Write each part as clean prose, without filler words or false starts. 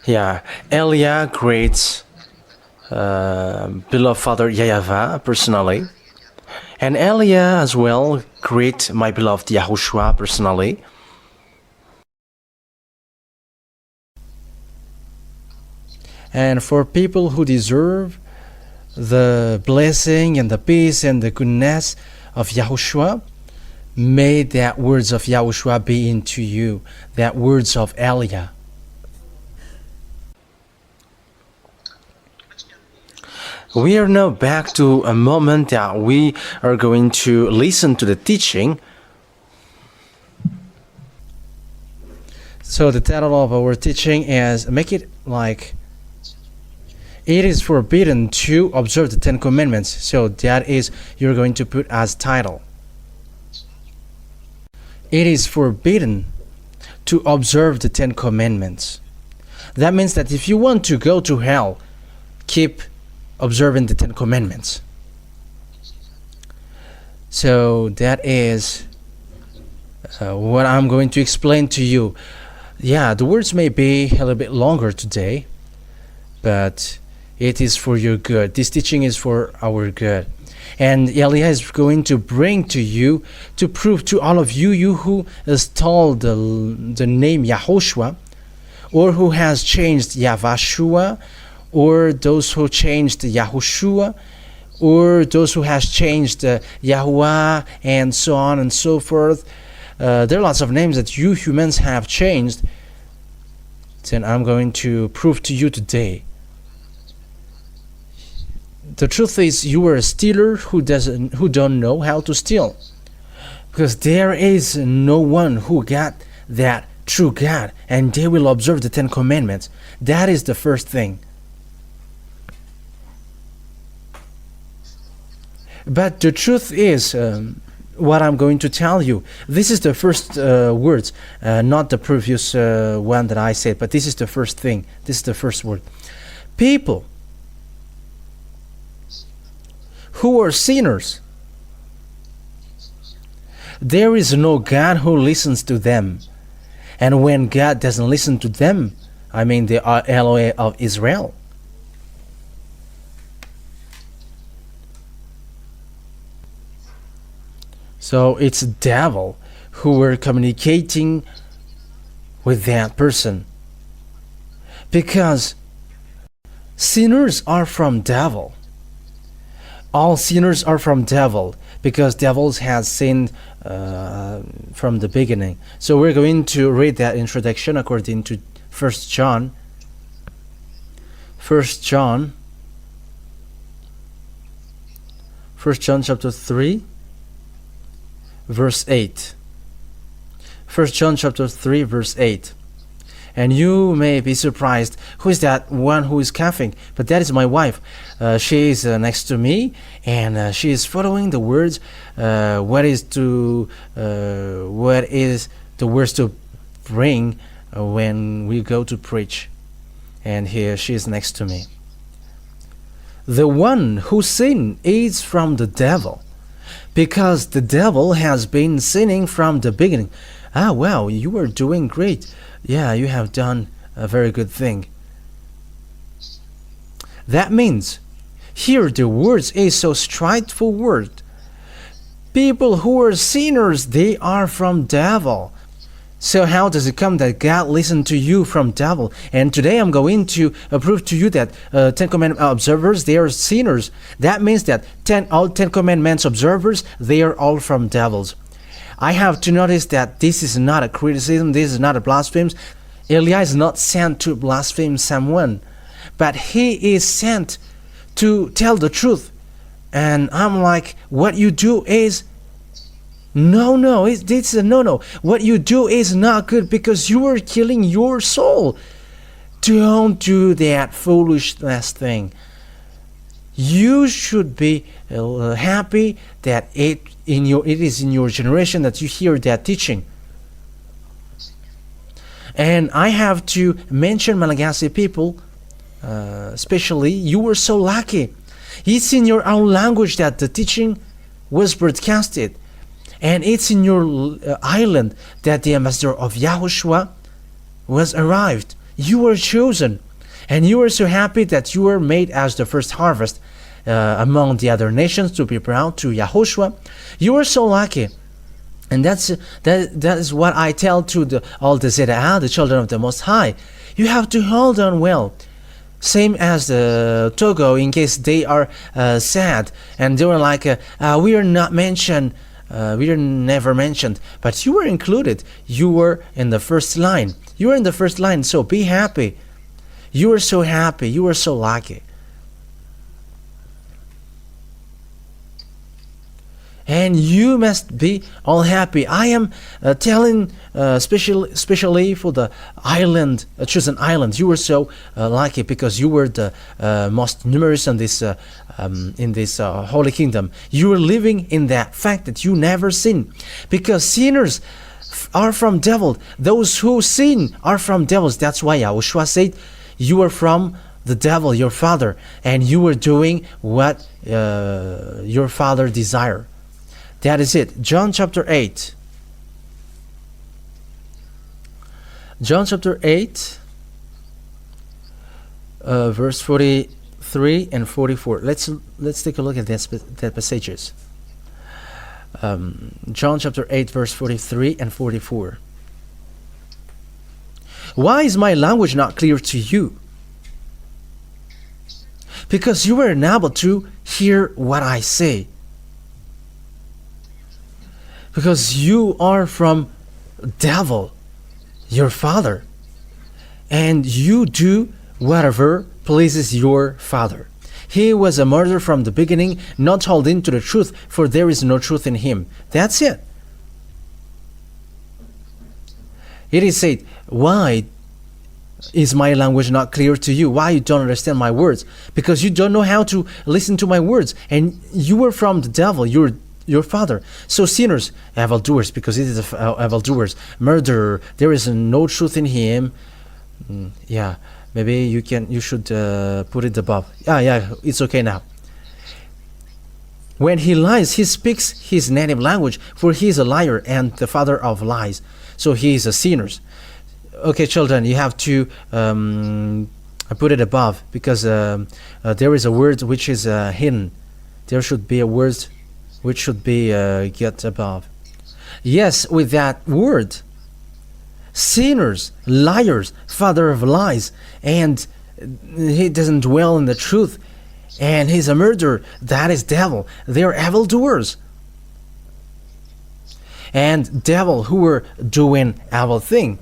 Yeah, Elia greets beloved Father YAHVAH personally, and Elia as well greet my beloved YAHOSHUAH personally. And for people who deserve the blessing and the peace and the goodness of YAHOSHUAH, may that words of YAHOSHUAH be into you, that words of Elia. We are now back to a moment that we are going to listen to the teaching. So the title of our teaching is, make it like, it is forbidden to observe the 10 Commandments. So that is, you're going to put as title. It is forbidden to observe the 10 Commandments. That means that if you want to go to hell, keep observing the 10 Commandments. So that is what I'm going to explain to you. Yeah, the words may be a little bit longer today, but it is for your good. This teaching is for our good. And Elia is going to bring to you, to prove to all of you who installed the name YAHOSHUAH, or who has changed YAHVAH, or those who changed YAHOSHUAH, or those who has changed YAHVAH, and so on and so forth. There are lots of names that you humans have changed. Then I'm going to prove to you today. The truth is, you are a stealer who don't know how to steal, because there is no one who got that true God, and they will observe the 10 Commandments. That is the first thing. But the truth is, what I'm going to tell you, this is the first words, not the previous one that I said, but this is the first thing. This is the first word. People who are sinners, there is no God who listens to them. And when God doesn't listen to them, I mean the Elohim of Israel. So it's the devil who were communicating with that person. Because sinners are from devil. All sinners are from devil, because devils has sinned from the beginning. So we're going to read that introduction according to 1 John. 1 John chapter 3, verse 8. 1 John chapter 3, verse 8. And you may be surprised, who is that one who is coughing? But that is my wife. She is next to me, and she is following the words. What is the words to bring when we go to preach? And here she is next to me. The one who sinned is from the devil, because the devil has been sinning from the beginning. Ah, wow, you are doing great. Yeah, you have done a very good thing. That means, here the words is so straightforward. People who are sinners, they are from devil. So how does it come that God listened to you from devil? And today I'm going to prove to you that 10 Commandment observers, they are sinners. That means that all 10 Commandments observers, they are all from devils. I have to notice that this is not a criticism, this is not a blasphemy. Elia is not sent to blaspheme someone, but he is sent to tell the truth. And I'm like, what you do is no, it's a no. What you do is not good, because you are killing your soul. Don't do that foolishness thing. You should be happy that it is in your generation that you hear that teaching. And I have to mention Malagasy people, especially, you were so lucky. It's in your own language that the teaching was broadcasted. And it's in your island that the ambassador of YAHOSHUAH was arrived. You were chosen. And you were so happy that you were made as the first harvest among the other nations to be brought to YAHOSHUAH. You were so lucky. And that is what I tell to all the Zeda'ah, the children of the Most High. You have to hold on well. Same as the Togo, in case they are sad and they were like, we are not mentioned, we are never mentioned, but you were included. You were in the first line. You were in the first line, so be happy. You were so happy. You were so lucky. And you must be all happy. I am telling especially for the island, chosen island. You were so lucky because you were the most numerous in this holy kingdom. You were living in that fact that you never sin, because sinners are from devil. Those who sin are from devils. That's why YAHOSHUAH said, you are from the devil, your father, and you were doing what your father desired. That is it. John chapter 8. John chapter 8, verse 43 and 44. Let's take a look at that passages. John chapter 8, verse 43 and 44. Why is my language not clear to you? Because you were unable to hear what I say. Because you are from devil, your father, and you do whatever pleases your father. He was a murderer from the beginning, not holding to the truth, for there is no truth in him. That's it. It is said, why is my language not clear to you? Why you don't understand my words? Because you don't know how to listen to my words, and you were from the devil, your father. So sinners, evildoers, because it is evildoers, murderer, there is no truth in him. Yeah, maybe you should put it above. Yeah, it's okay now. When he lies, he speaks his native language, for he is a liar and the father of lies. So he is a sinner. Okay, children, you have to put it above, because there is a word which is hidden. There should be a word which should be get above. Yes, with that word, sinners, liars, father of lies, and he doesn't dwell in the truth, and he's a murderer. That is devil. They are evildoers, and devil who were doing evil thing.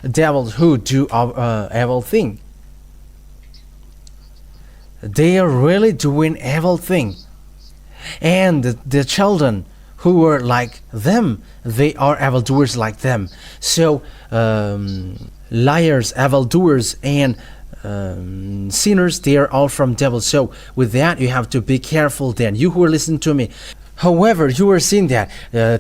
Devils who do evil thing. They are really doing evil thing. And the children who were like them, they are evildoers like them. So liars, evildoers, and sinners, they are all from devil. So with that, you have to be careful then. You who are listening to me. However, you are seeing that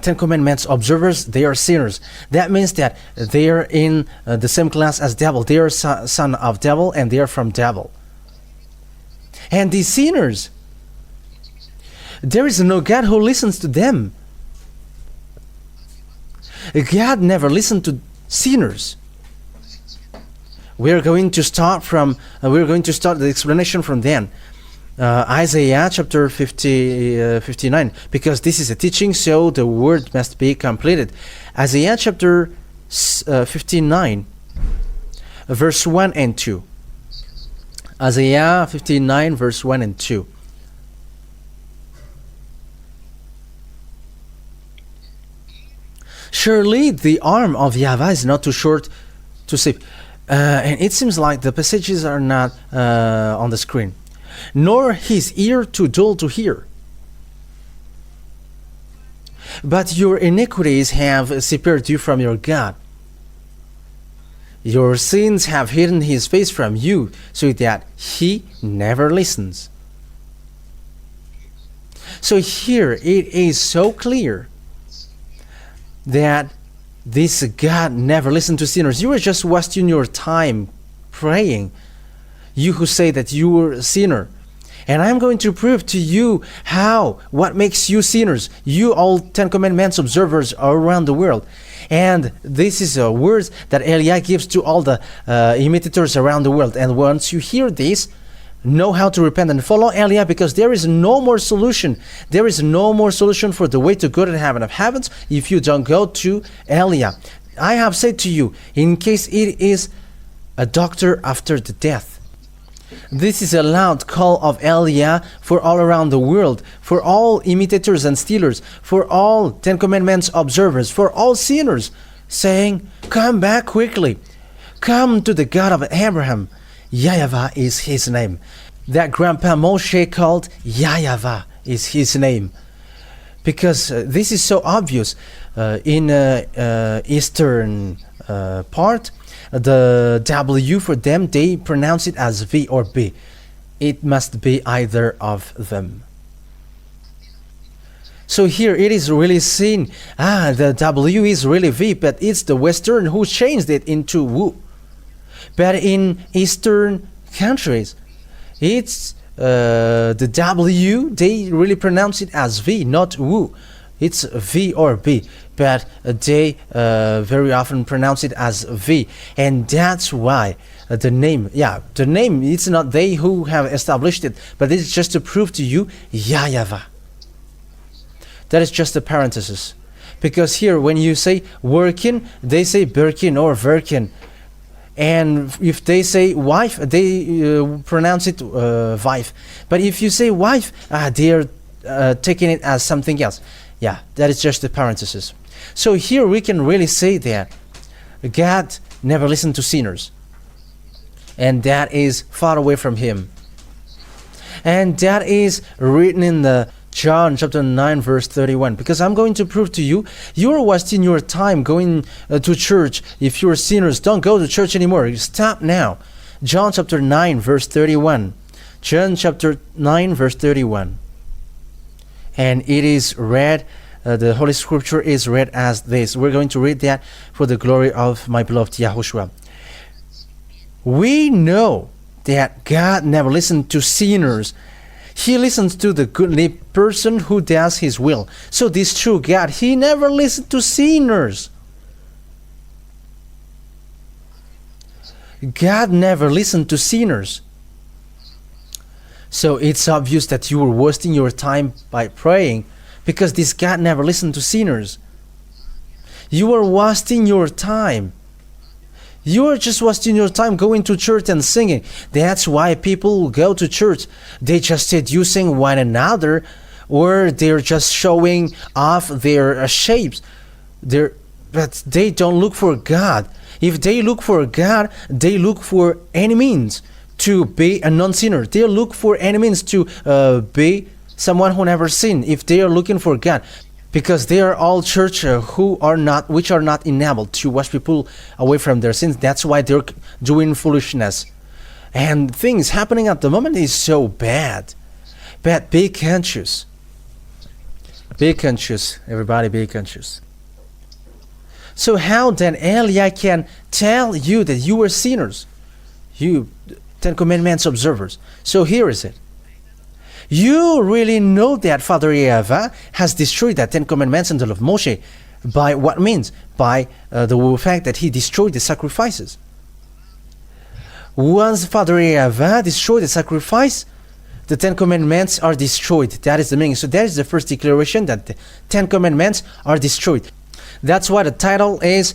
Ten Commandments observers, they are sinners. That means that they are in the same class as devil. They are son of devil, and they are from devil. And these sinners, there is no God who listens to them. God never listened to sinners. We are going to start the explanation from then. Isaiah chapter 59, because this is a teaching, so the word must be completed. Isaiah chapter 59, verse 1 and 2. Isaiah 59, verse 1 and 2. Surely the arm of YAHVAH is not too short to save. And it seems like the passages are not on the screen. Nor his ear too dull to hear. But your iniquities have separated you from your God. Your sins have hidden his face from you, so that he never listens. So here it is so clear that this God never listened to sinners. You are just wasting your time praying. You who say that you were a sinner. And I'm going to prove to you what makes you sinners. You all Ten Commandments observers around the world. And this is words that Elijah gives to all the imitators around the world. And once you hear this, know how to repent and follow Elijah, because there is no more solution. There is no more solution for the way to go to the heaven of heavens if you don't go to Elijah. I have said to you, in case it is a doctor after the death. This is a loud call of Elijah for all around the world, for all imitators and stealers, for all Ten Commandments observers, for all sinners, saying, come back quickly. Come to the God of Abraham. YAHVAH is his name. That Grandpa Moshe called YAHVAH is his name. Because this is so obvious in Eastern part. The W for them, they pronounce it as V or B. It must be either of them. So here it is really seen, the W is really V, but it's the Western who changed it into Wu. But in Eastern countries, it's the W, they really pronounce it as V, not Wu. It's V or B, but they very often pronounce it as V. And that's why the name, it's not they who have established it, but it's just to prove to you, YAHVAH. That is just a parenthesis. Because here, when you say working, they say Birkin or Verkin. And if they say wife, they pronounce it wife. But if you say wife, they're taking it as something else. Yeah, that is just a parenthesis. So here we can really say that God never listened to sinners. And that is far away from him. And that is written in the John chapter 9 verse 31. Because I'm going to prove to you, you're wasting your time going to church. If you're sinners, don't go to church anymore. Stop now. John chapter 9 verse 31. John chapter 9 verse 31. And it is read, the Holy Scripture is read as this. We're going to read that for the glory of my beloved YAHOSHUAH. We know that God never listened to sinners. He listens to the godly person who does his will. So this true God, he never listened to sinners. God never listened to sinners. So it's obvious that you were wasting your time by praying, because this God never listened to sinners. You are wasting your time. You are just wasting your time going to church and singing. That's why people go to church. They just seducing one another, or they're just showing off their shapes. But they don't look for God. If they look for God, they look for any means to be a non-sinner. They look for any means to be someone who never sinned. If they are looking for God, because they are all church which are not enabled to wash people away from their sins. That's why they're doing foolishness. And things happening at the moment is so bad. But be conscious. Be conscious, everybody, be conscious. So how then Elijah can tell you that you were sinners? You Ten Commandments observers. So here is it. You really know that Father YAHVAH has destroyed that Ten Commandments and the law of Moshe. By what means? By the fact that he destroyed the sacrifices. Once Father YAHVAH destroyed the sacrifice, the Ten Commandments are destroyed. That is the meaning. So that is the first declaration, that the Ten Commandments are destroyed. That's why the title is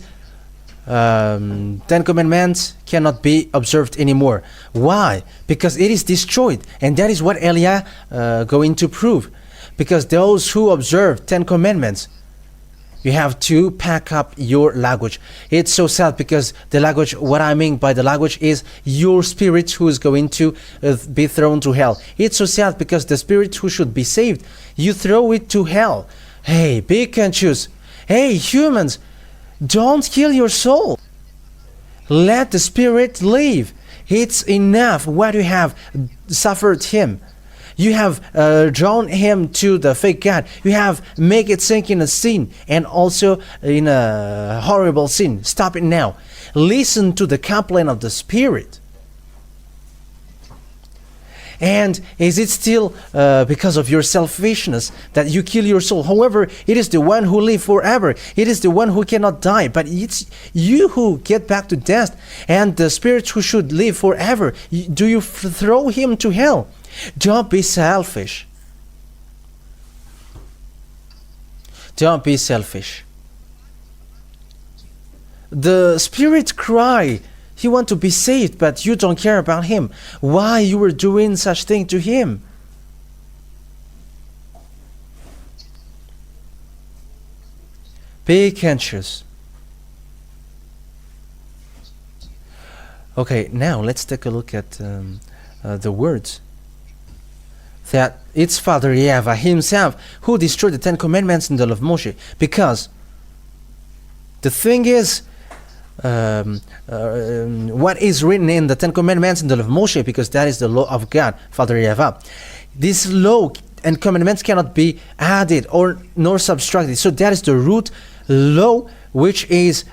Ten Commandments cannot be observed anymore. Why? Because it is destroyed. And that is what Elijah going to prove. Because those who observe Ten Commandments, you have to pack up your language. It's so sad, because the language, what I mean by the language is your spirit who is going to be thrown to hell. It's so sad, because the spirit who should be saved, you throw it to hell. Hey, be conscious. Hey, humans, don't kill your soul. Let the spirit live. It's enough what you have suffered him. You have drawn him to the fake God. You have made it sink in a sin, and also in a horrible sin. Stop it now. Listen to the complaint of the spirit. And is it still because of your selfishness that you kill your soul? However, it is the one who lives forever. It is the one who cannot die. But it's you who get back to death, and the spirit who should live forever. Do you throw him to hell? Don't be selfish. Don't be selfish. The spirit cry, he want to be saved, but you don't care about him. Why you were doing such thing to him? Be conscious. Okay, now let's take a look at the words. That it's Father YAHVAH himself who destroyed the 10 Commandments in the law of Moshe. Because the thing is, what is written in the 10 Commandments in the law of Moshe, because that is the law of God, Father YAHVAH. This law and commandments cannot be added or nor subtracted. So that is the root law which is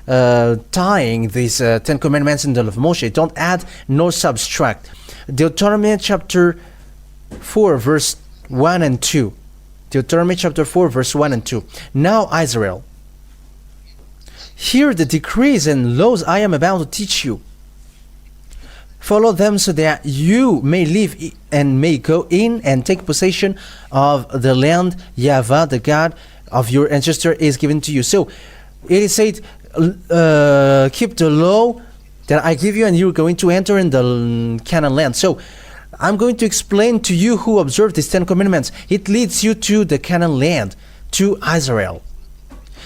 tying these 10 Commandments in the law of Moshe. Don't add nor subtract. Deuteronomy chapter 4 verse 1 and 2. Deuteronomy chapter 4 verse 1 and 2. Now Israel, hear the decrees and laws I am about to teach you. Follow them so that you may live and may go in and take possession of the land YAHVAH, the God of your ancestor, is given to you. So it is said, keep the law that I give you, and you're going to enter in the Canaan land. So I'm going to explain to you who observe these 10 commandments. It leads you to the Canaan land, to Israel.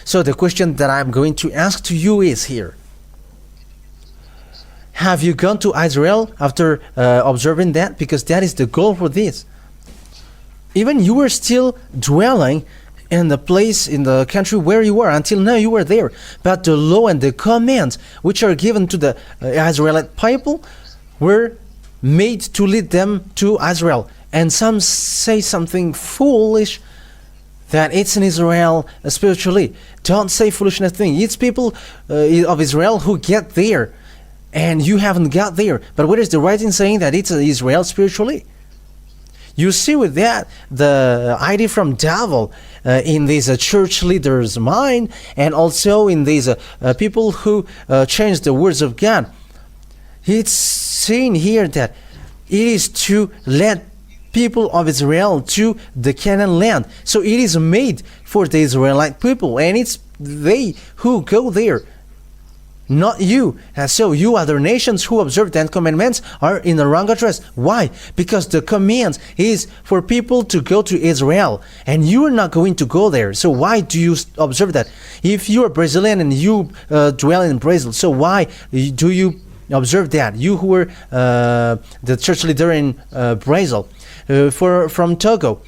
So the question that I'm going to ask to you is here. Have you gone to Israel after observing that? Because that is the goal for this. Even you were still dwelling in the place, in the country where you were. Until now you were there. But the law and the commands which are given to the Israelite people were made to lead them to Israel. And some say something foolish, that it's in Israel spiritually. Don't say foolishness thing. It's people of Israel who get there, and you haven't got there. But what is the writing saying that it's Israel spiritually? You see with that the idea from devil in these church leaders' mind, and also in these people who change the words of God. It's saying here that it is to let people of Israel to the Canaan land. So it is made for the Israelite people, and it's they who go there, not you. And so you other nations who observe the 10 commandments are in the wrong address. Why? Because the command is for people to go to Israel, and you are not going to go there. So why do you observe that? If you are Brazilian and you dwell in Brazil, so why do you observe that? You who were the church leader in Brazil, from Togo,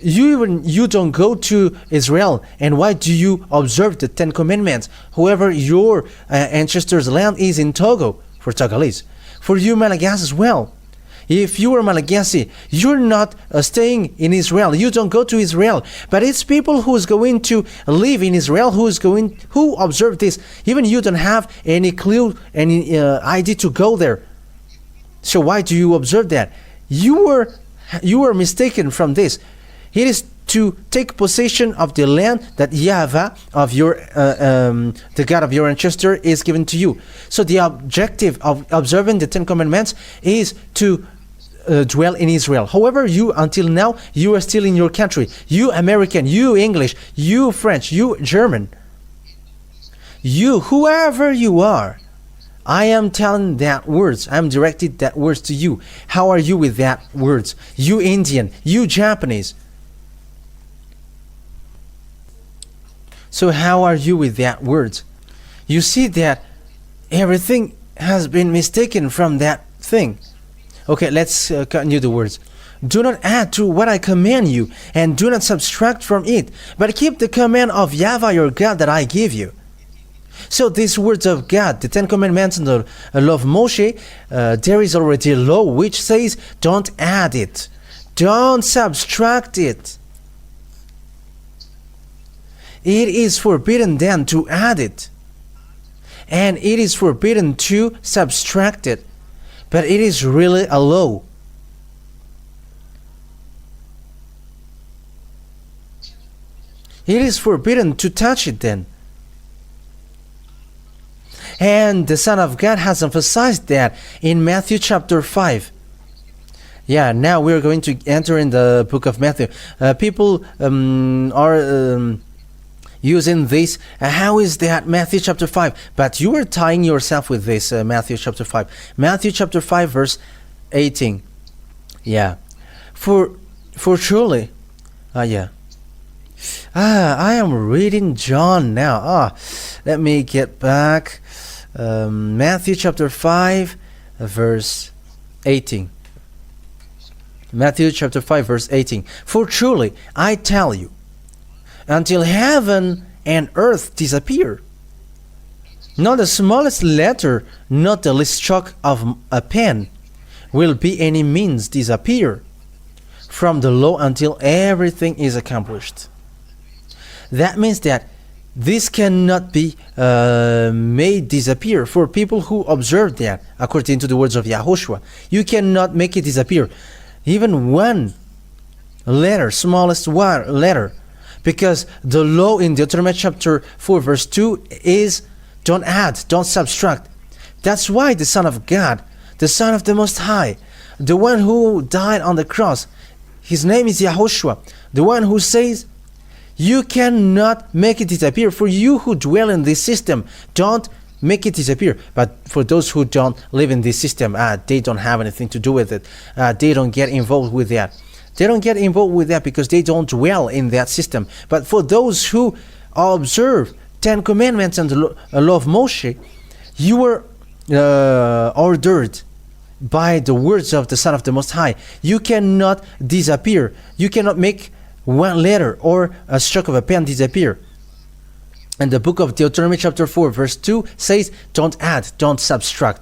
you don't go to Israel, and why do you observe the 10 commandments? Whoever your ancestors' land is in Togo, for Togolese. For you Malagasy as well. If you are Malagasy, you're not staying in Israel. You don't go to Israel. But it's people who is going to live in Israel who observe this. Even you don't have any clue, any idea to go there. So why do you observe that? You were mistaken from this. It is to take possession of the land that YAHVAH of your the God of your ancestor is given to you. So the objective of observing the 10 commandments is to dwell in Israel. However, you until now you are still in your country. You American, you English, you French, you German, you whoever you are. I am telling that words. I am directed that words to you. How are you with that words? You Indian, you Japanese. So how are you with that words? You see that everything has been mistaken from that thing. Okay, let's continue the words. Do not add to what I command you, and do not subtract from it, but keep the command of YAHVAH your God that I give you. So these words of God, the 10 commandments and the law of Moshe, there is already a law which says don't add it, don't subtract it. It is forbidden then to add it, and it is forbidden to subtract it, but it is really a law. It is forbidden to touch it then. And the Son of God has emphasized that in Matthew chapter 5. Yeah, now we're going to enter in the book of Matthew. People are using this. How is that Matthew chapter 5? But you are tying yourself with this Matthew chapter 5. Matthew chapter 5 verse 18. Yeah. For truly. Yeah. I am reading John now. Let me get back. Matthew chapter 5 verse 18. Matthew chapter 5 verse 18. For truly I tell you, until heaven and earth disappear, not the smallest letter, not the least stroke of a pen will by any means disappear from the law until everything is accomplished. That means that this cannot be made disappear. For people who observe that, according to the words of YAHOSHUAH, you cannot make it disappear. Even one letter, smallest one letter, because the law in Deuteronomy chapter 4 verse 2 is don't add, don't subtract. That's why the Son of God, the Son of the Most High, the one who died on the cross, his name is YAHOSHUAH, the one who says, you cannot make it disappear. For you who dwell in this system, don't make it disappear. But for those who don't live in this system, they don't have anything to do with it. They don't get involved with that. They don't get involved with that because they don't dwell in that system. But for those who observe 10 commandments and the law of Moshe, you were ordered by the words of the Son of the Most High. You cannot disappear. You cannot make one letter or a stroke of a pen disappear. And the book of Deuteronomy chapter 4 verse 2 says, don't add, don't subtract.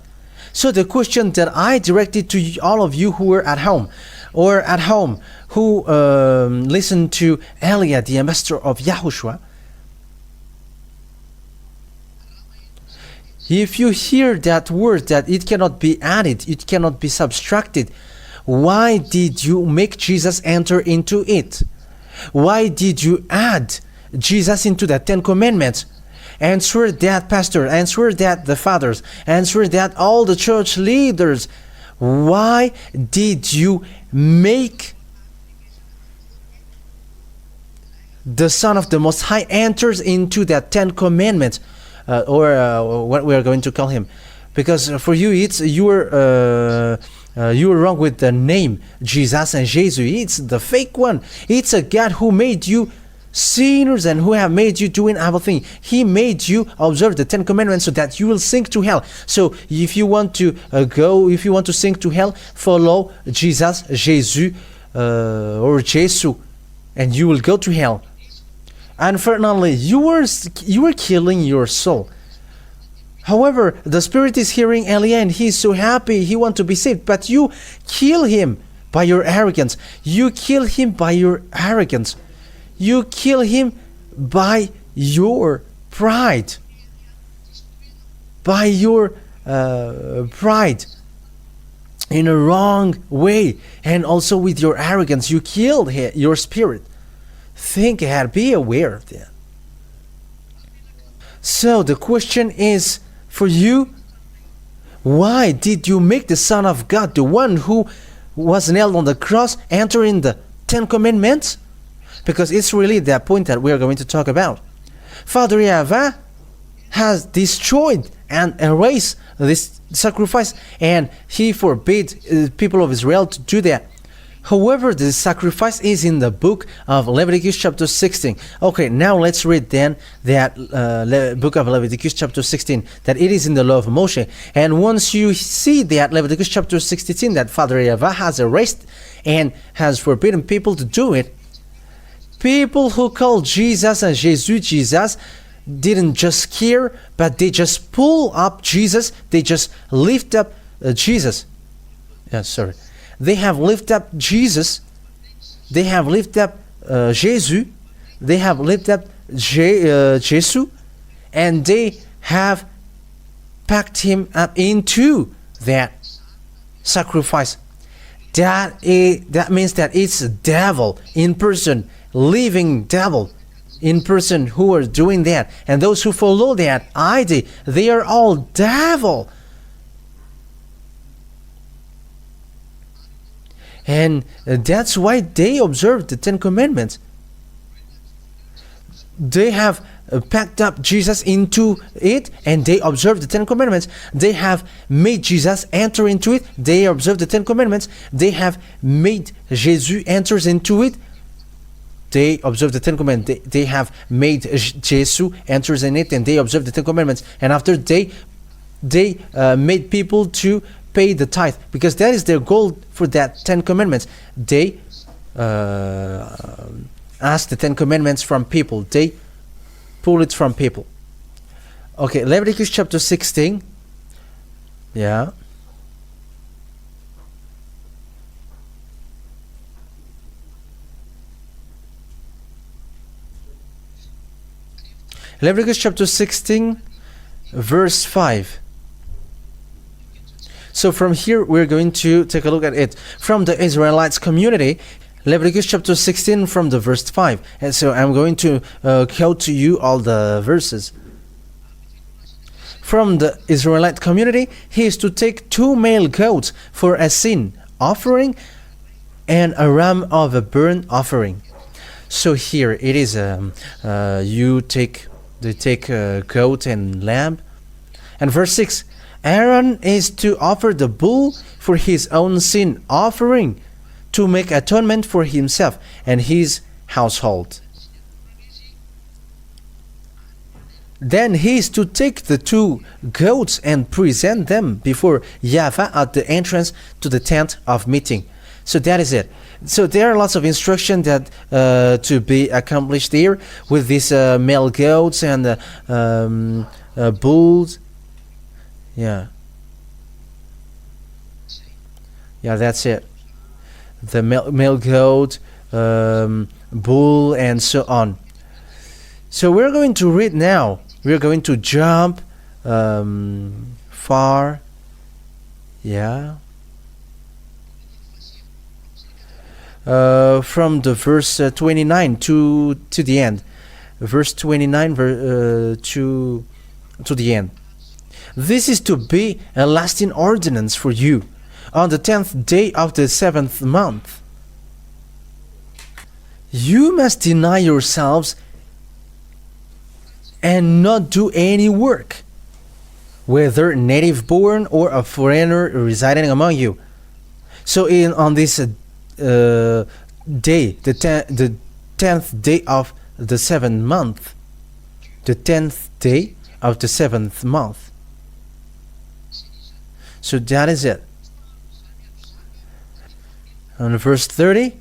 So the question that I directed to all of you who were at home, or at home who listened to Elia, the ambassador of YAHOSHUAH, if you hear that word that it cannot be added, it cannot be subtracted, why did you make Jesus enter into it? Why did you add Jesus into the 10 commandments? Answer that, pastor. Answer that, the fathers. Answer that, all the church leaders. Why did you make the Son of the Most High enters into that 10 commandments, or what we are going to call him? Because for you, it's you were wrong with the name Jesus and Jesus. It's the fake one. It's a God who made you sinners and who have made you doing evil things. He made you observe the 10 commandments so that you will sink to hell. So if you want to if you want to sink to hell, follow Jesus, or Jesus, and you will go to hell. Unfortunately, you were killing your soul. However, the Spirit is hearing Elia and he is so happy, he wants to be saved. But you kill him by your arrogance. You kill him by your arrogance. You kill him by your pride. By your pride. In a wrong way. And also with your arrogance, you killed your spirit. Think ahead. Be aware of that. So the question is, for you, why did you make the Son of God, the one who was nailed on the cross, enter in the 10 commandments? Because it's really that point that we are going to talk about. Father YAHVAH has destroyed and erased this sacrifice, and he forbade people of Israel to do that. However, the sacrifice is in the book of Leviticus chapter 16. Okay, now let's read then that book of Leviticus chapter 16, that it is in the law of Moshe. And once you see that Leviticus chapter 16, that Father YAHVAH has erased and has forbidden people to do it, people who call Jesus and Jesus didn't just care, but they just pull up Jesus, they just lift up Jesus. They have lifted up Jesus, they have lifted up Jesus, they have lifted up Jesus, and they have packed him up into that sacrifice. That means that it's a devil in person, living devil in person who are doing that, and those who follow that idea, they are all devil. And that's why they observe the Ten Commandments. They have packed up Jesus into it, and they observe the Ten Commandments. They have made Jesus enter into it. They observe the Ten Commandments. They have made Jesus enters into it. They observe the Ten Commandments. They have made Jesus enters in it, and they observe the Ten Commandments. And after they made people to pay the tithe, because that is their goal for that Ten Commandments. They ask the Ten Commandments from people. They pull it from people. Okay, Leviticus chapter 16. Yeah. Leviticus chapter 16, verse 5. So from here we're going to take a look at it from the Israelites community. Leviticus chapter 16 from the verse 5. And so I'm going to quote to you all the verses. From the Israelite community, he is to take 2 male goats for a sin offering and a ram of a burnt offering. So here it is, they take a goat and lamb. And verse 6, Aaron is to offer the bull for his own sin offering, to make atonement for himself and his household. Then he is to take the 2 goats and present them before YAHVAH at the entrance to the tent of meeting. So that is it. So there are lots of instruction that to be accomplished here with these male goats and bulls. Yeah, that's it. The male goat, bull, and so on. So we're going to read now. We're going to jump far. Yeah. From the verse 29 to the end. Verse 29 to the end. This is to be a lasting ordinance for you. On the 10th day of the 7th month, you must deny yourselves and not do any work, whether native born or a foreigner residing among you. So on this day, the 10th day of the 7th month, the 10th day of the 7th month. So that is it. On verse 30,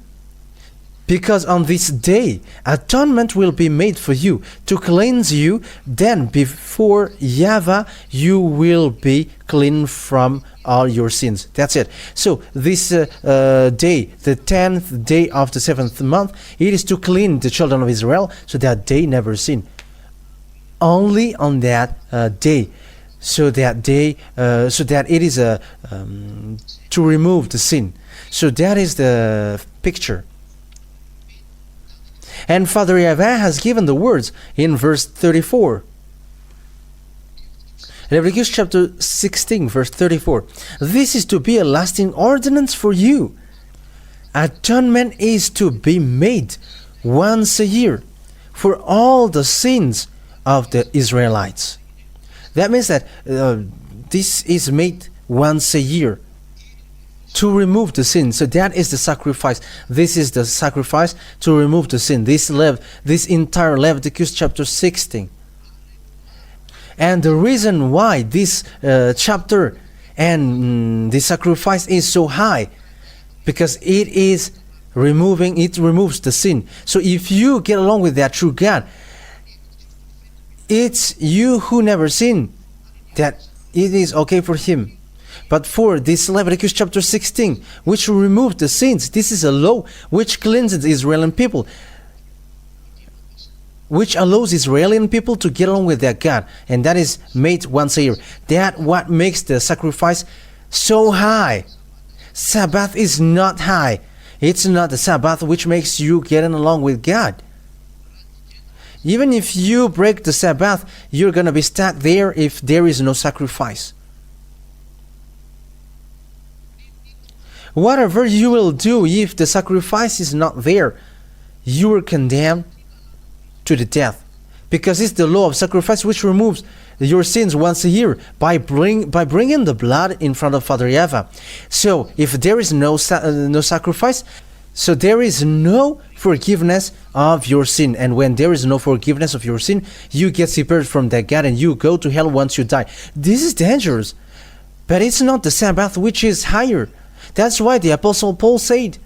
because on this day atonement will be made for you to cleanse you, then before YAHVAH you will be clean from all your sins. That's it. So this day, the 10th day of the 7th month, it is to clean the children of Israel so that they never sin. Only on that day. So that it is to remove the sin. So that is the picture. And Father YAHVAH has given the words in verse 34. Leviticus chapter 16, verse 34. This is to be a lasting ordinance for you. Atonement is to be made once a year for all the sins of the Israelites. That means that this is made once a year to remove the sin. So that is the sacrifice. This is the sacrifice to remove the sin. This entire Leviticus chapter 16. And the reason why this chapter and the sacrifice is so high, because it removes the sin. So if you get along with that true God, it's you who never sin, that it is okay for him. But for this Leviticus chapter 16, which will remove the sins, this is a law which cleanses the Israeli people, which allows Israeli people to get along with their God, and that is made once a year. That what makes the sacrifice so high. Sabbath is not high. It's not the Sabbath which makes you get along with God. Even if you break the Sabbath, you're going to be stuck there if there is no sacrifice. Whatever you will do, if the sacrifice is not there, you are condemned to the death. Because it's the law of sacrifice which removes your sins once a year by bringing the blood in front of Father YAHVAH. So if there is no sacrifice, so there is no forgiveness of your sin. And when there is no forgiveness of your sin, you get separated from that God and you go to hell once you die. This is dangerous. But it's not the Sabbath which is higher. That's why the Apostle Paul said,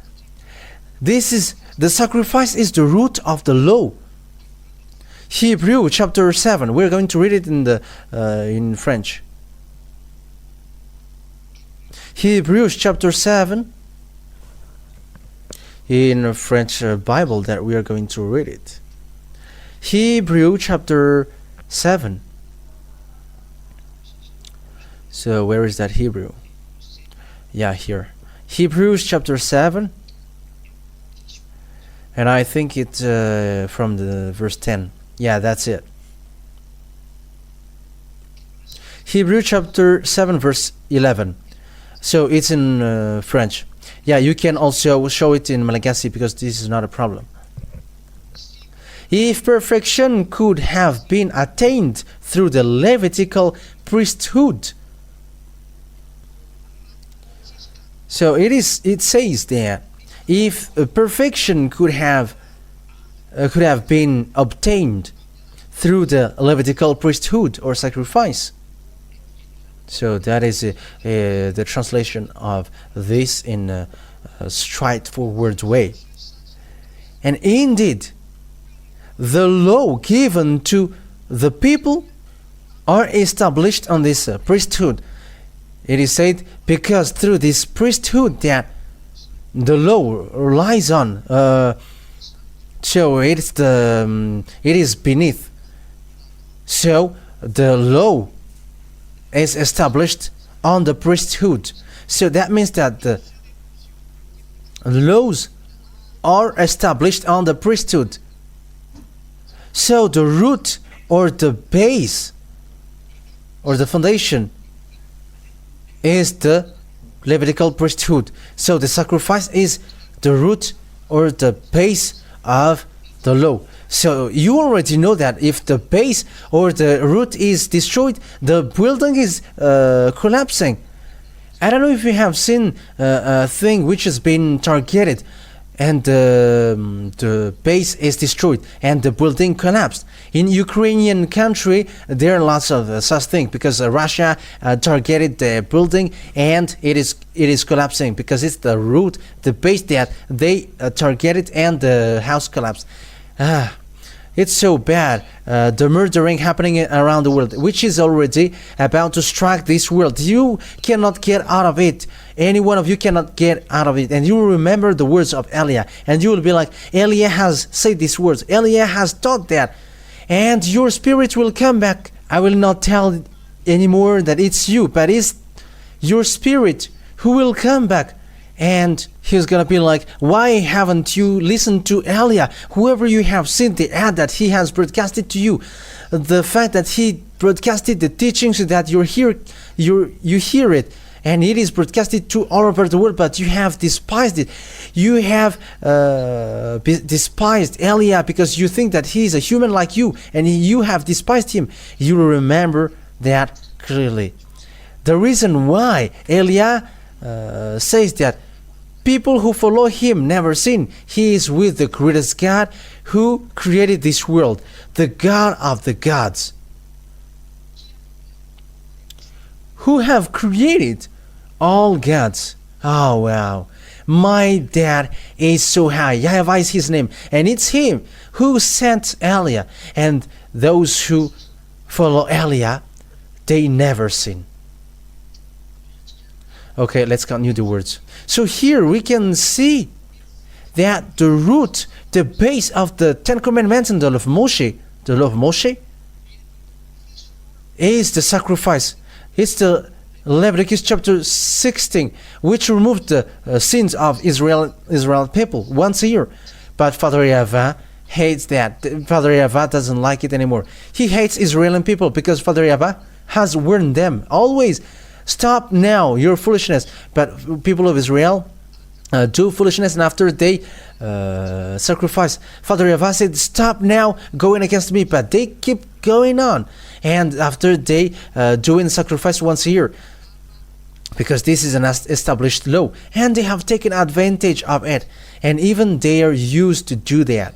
the sacrifice is the root of the law. Hebrews chapter 7. We're going to read it in French. Hebrews chapter 7. In a French Bible that we are going to read it. Hebrews chapter 7. So where is that Hebrew? Yeah, here. Hebrews chapter 7. And I think it's from the verse 10. Yeah, that's it. Hebrews chapter 7 verse 11. So it's in French. Yeah, you can also show it in Malagasy because this is not a problem. If perfection could have been attained through the Levitical priesthood. So it says that if perfection could have been obtained through the Levitical priesthood or sacrifice. So that is the translation of this in a straightforward way. And indeed, the law given to the people are established on this priesthood. It is said because through this priesthood that the law relies on. So it is beneath. So the law is established on the priesthood. So that means that the laws are established on the priesthood. So the root or the base or the foundation is the Levitical priesthood. So the sacrifice is the root or the base of the law. So you already know that if the base or the root is destroyed, the building is collapsing. I don't know if you have seen a thing which has been targeted and the base is destroyed and the building collapsed. In Ukrainian country, there are lots of such things because Russia targeted the building and it is collapsing because it's the root, the base that they targeted and the house collapsed. It's so bad, the murdering happening around the world, which is already about to strike this world. You cannot get out of it. Any one of you cannot get out of it. And you will remember the words of Eliah. And you will be like, Eliah has said these words. Eliah has taught that. And your spirit will come back. I will not tell anymore that it's you, but it's your spirit who will come back. And he's gonna be like, why haven't you listened to Eliah? Whoever you have seen the ad that he has broadcasted to you, the fact that he broadcasted the teachings that you hear it, and it is broadcasted to all over the world, but you have despised it. You have despised Eliah because you think that he is a human like you, and you have despised him. You will remember that clearly. The reason why Eliah says that people who follow him never sin. He is with the greatest God who created this world, the God of the gods, who have created all gods. Oh wow, my dad is so high. YAHVAH is his name, and it's him who sent Eliah, and those who follow Eliah, they never sin. Okay, let's continue the words. So here we can see that the root, the base of the Ten Commandments and the law of Moshe, is the sacrifice. It's the Leviticus chapter 16, which removed the sins of Israel people once a year. But Father YAHVAH hates that. Father YAHVAH doesn't like it anymore. He hates Israeli people because Father YAHVAH has warned them always, stop now your foolishness. But people of Israel do foolishness, and after they sacrifice, Father YAHVAH said, stop now going against me, but they keep going on. And after they doing sacrifice once a year, because this is an established law, and they have taken advantage of it, and even they are used to do that.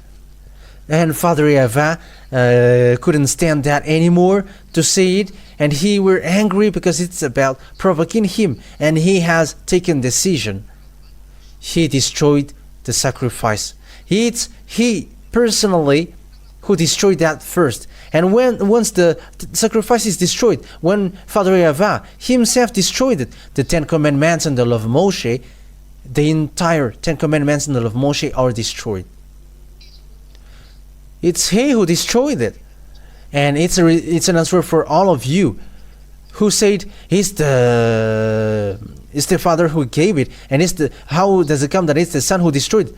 And Father YAHVAH couldn't stand that anymore to see it, and he were angry because it's about provoking him, and he has taken decision. He destroyed the sacrifice. It's he personally who destroyed that first. And once the sacrifice is destroyed, when Father YAHVAH himself destroyed it, the 10 Commandments and the law of Moshe, the entire 10 Commandments and the law of Moshe are destroyed. It's he who destroyed it. And it's an answer for all of you who said it's the Father who gave it, and how does it come that it's the Son who destroyed it?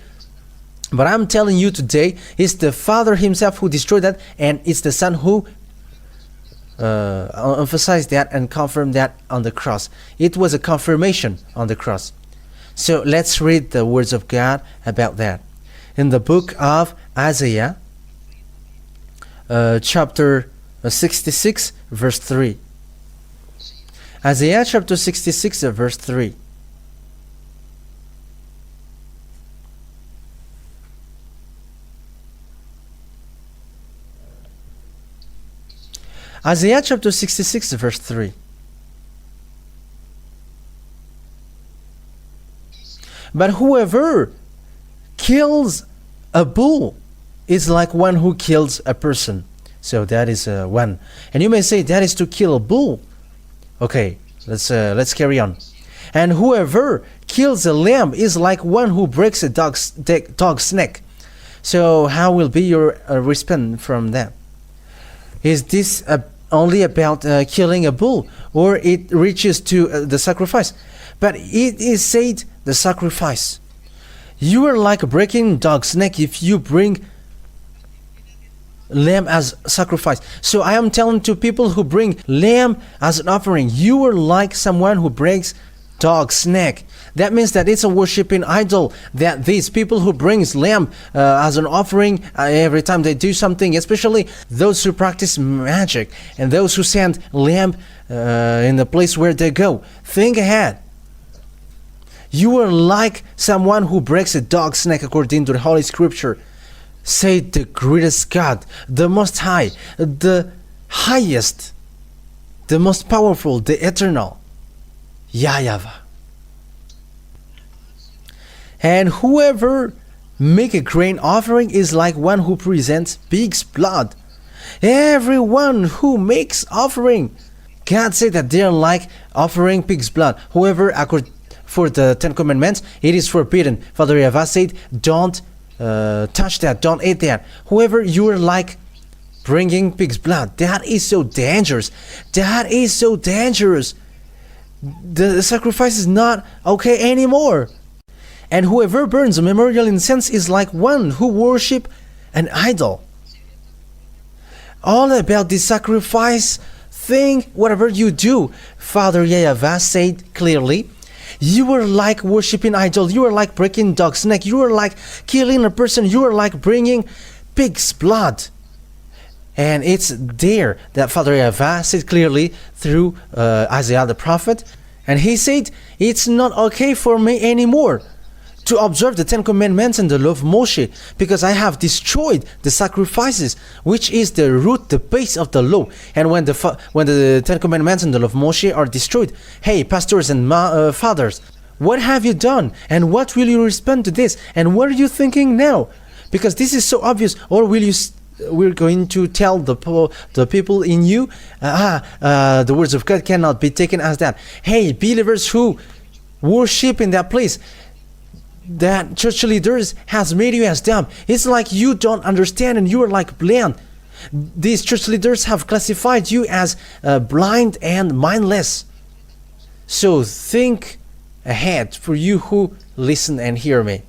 But I'm telling you today, it's the Father himself who destroyed that, and it's the Son who emphasized that and confirmed that on the cross. It was a confirmation on the cross. So let's read the words of God about that. In the book of Isaiah, chapter 66, verse 3. Isaiah chapter 66, verse 3. Isaiah chapter 66, verse 3. But whoever kills a bull is like one who kills a person. So that is one. And you may say that is to kill a bull. Okay, let's carry on. And whoever kills a lamb is like one who breaks a dog's neck. So how will be your response from that? Is this only about killing a bull, or it reaches to the sacrifice? But it is said the sacrifice. You are like breaking dog's neck if you bring lamb as sacrifice. So I am telling to people who bring lamb as an offering, you are like someone who breaks dog's neck. That means that it's a worshiping idol, that these people who brings lamb as an offering every time they do something, especially those who practice magic and those who send lamb in the place where they go. Think ahead. You are like someone who breaks a dog's neck according to the Holy Scripture. Say the greatest God, the Most High, the highest, the most powerful, the eternal, YAHVAH. And whoever make a grain offering is like one who presents pig's blood. Everyone who makes offering, God said that they are like offering pig's blood. Whoever, for the 10 Commandments, it is forbidden. Father YAHVAH said, don't touch that, don't eat that. Whoever, you are like bringing pig's blood. That is so dangerous. That is so dangerous. The sacrifice is not okay anymore. And whoever burns a memorial incense is like one who worship an idol. All about the sacrifice thing, whatever you do, Father YAHVAH said clearly, you are like worshiping idol, you are like breaking dog's neck, you are like killing a person, you are like bringing pig's blood. And it's there that Father YAHVAH said clearly through Isaiah the prophet. And he said, it's not okay for me anymore to observe the 10 Commandments and the law of Moshe, because I have destroyed the sacrifices, which is the root, the base of the law. And when the 10 Commandments and the law of Moshe are destroyed, hey, pastors and fathers, what have you done? And what will you respond to this? And what are you thinking now? Because this is so obvious. Or will you we're going to tell the people in you, the words of God cannot be taken as that. Hey, believers who worship in that place, that church leaders has made you as dumb. It's like you don't understand and you are like blind. These church leaders have classified you as blind and mindless. So think ahead for you who listen and hear me.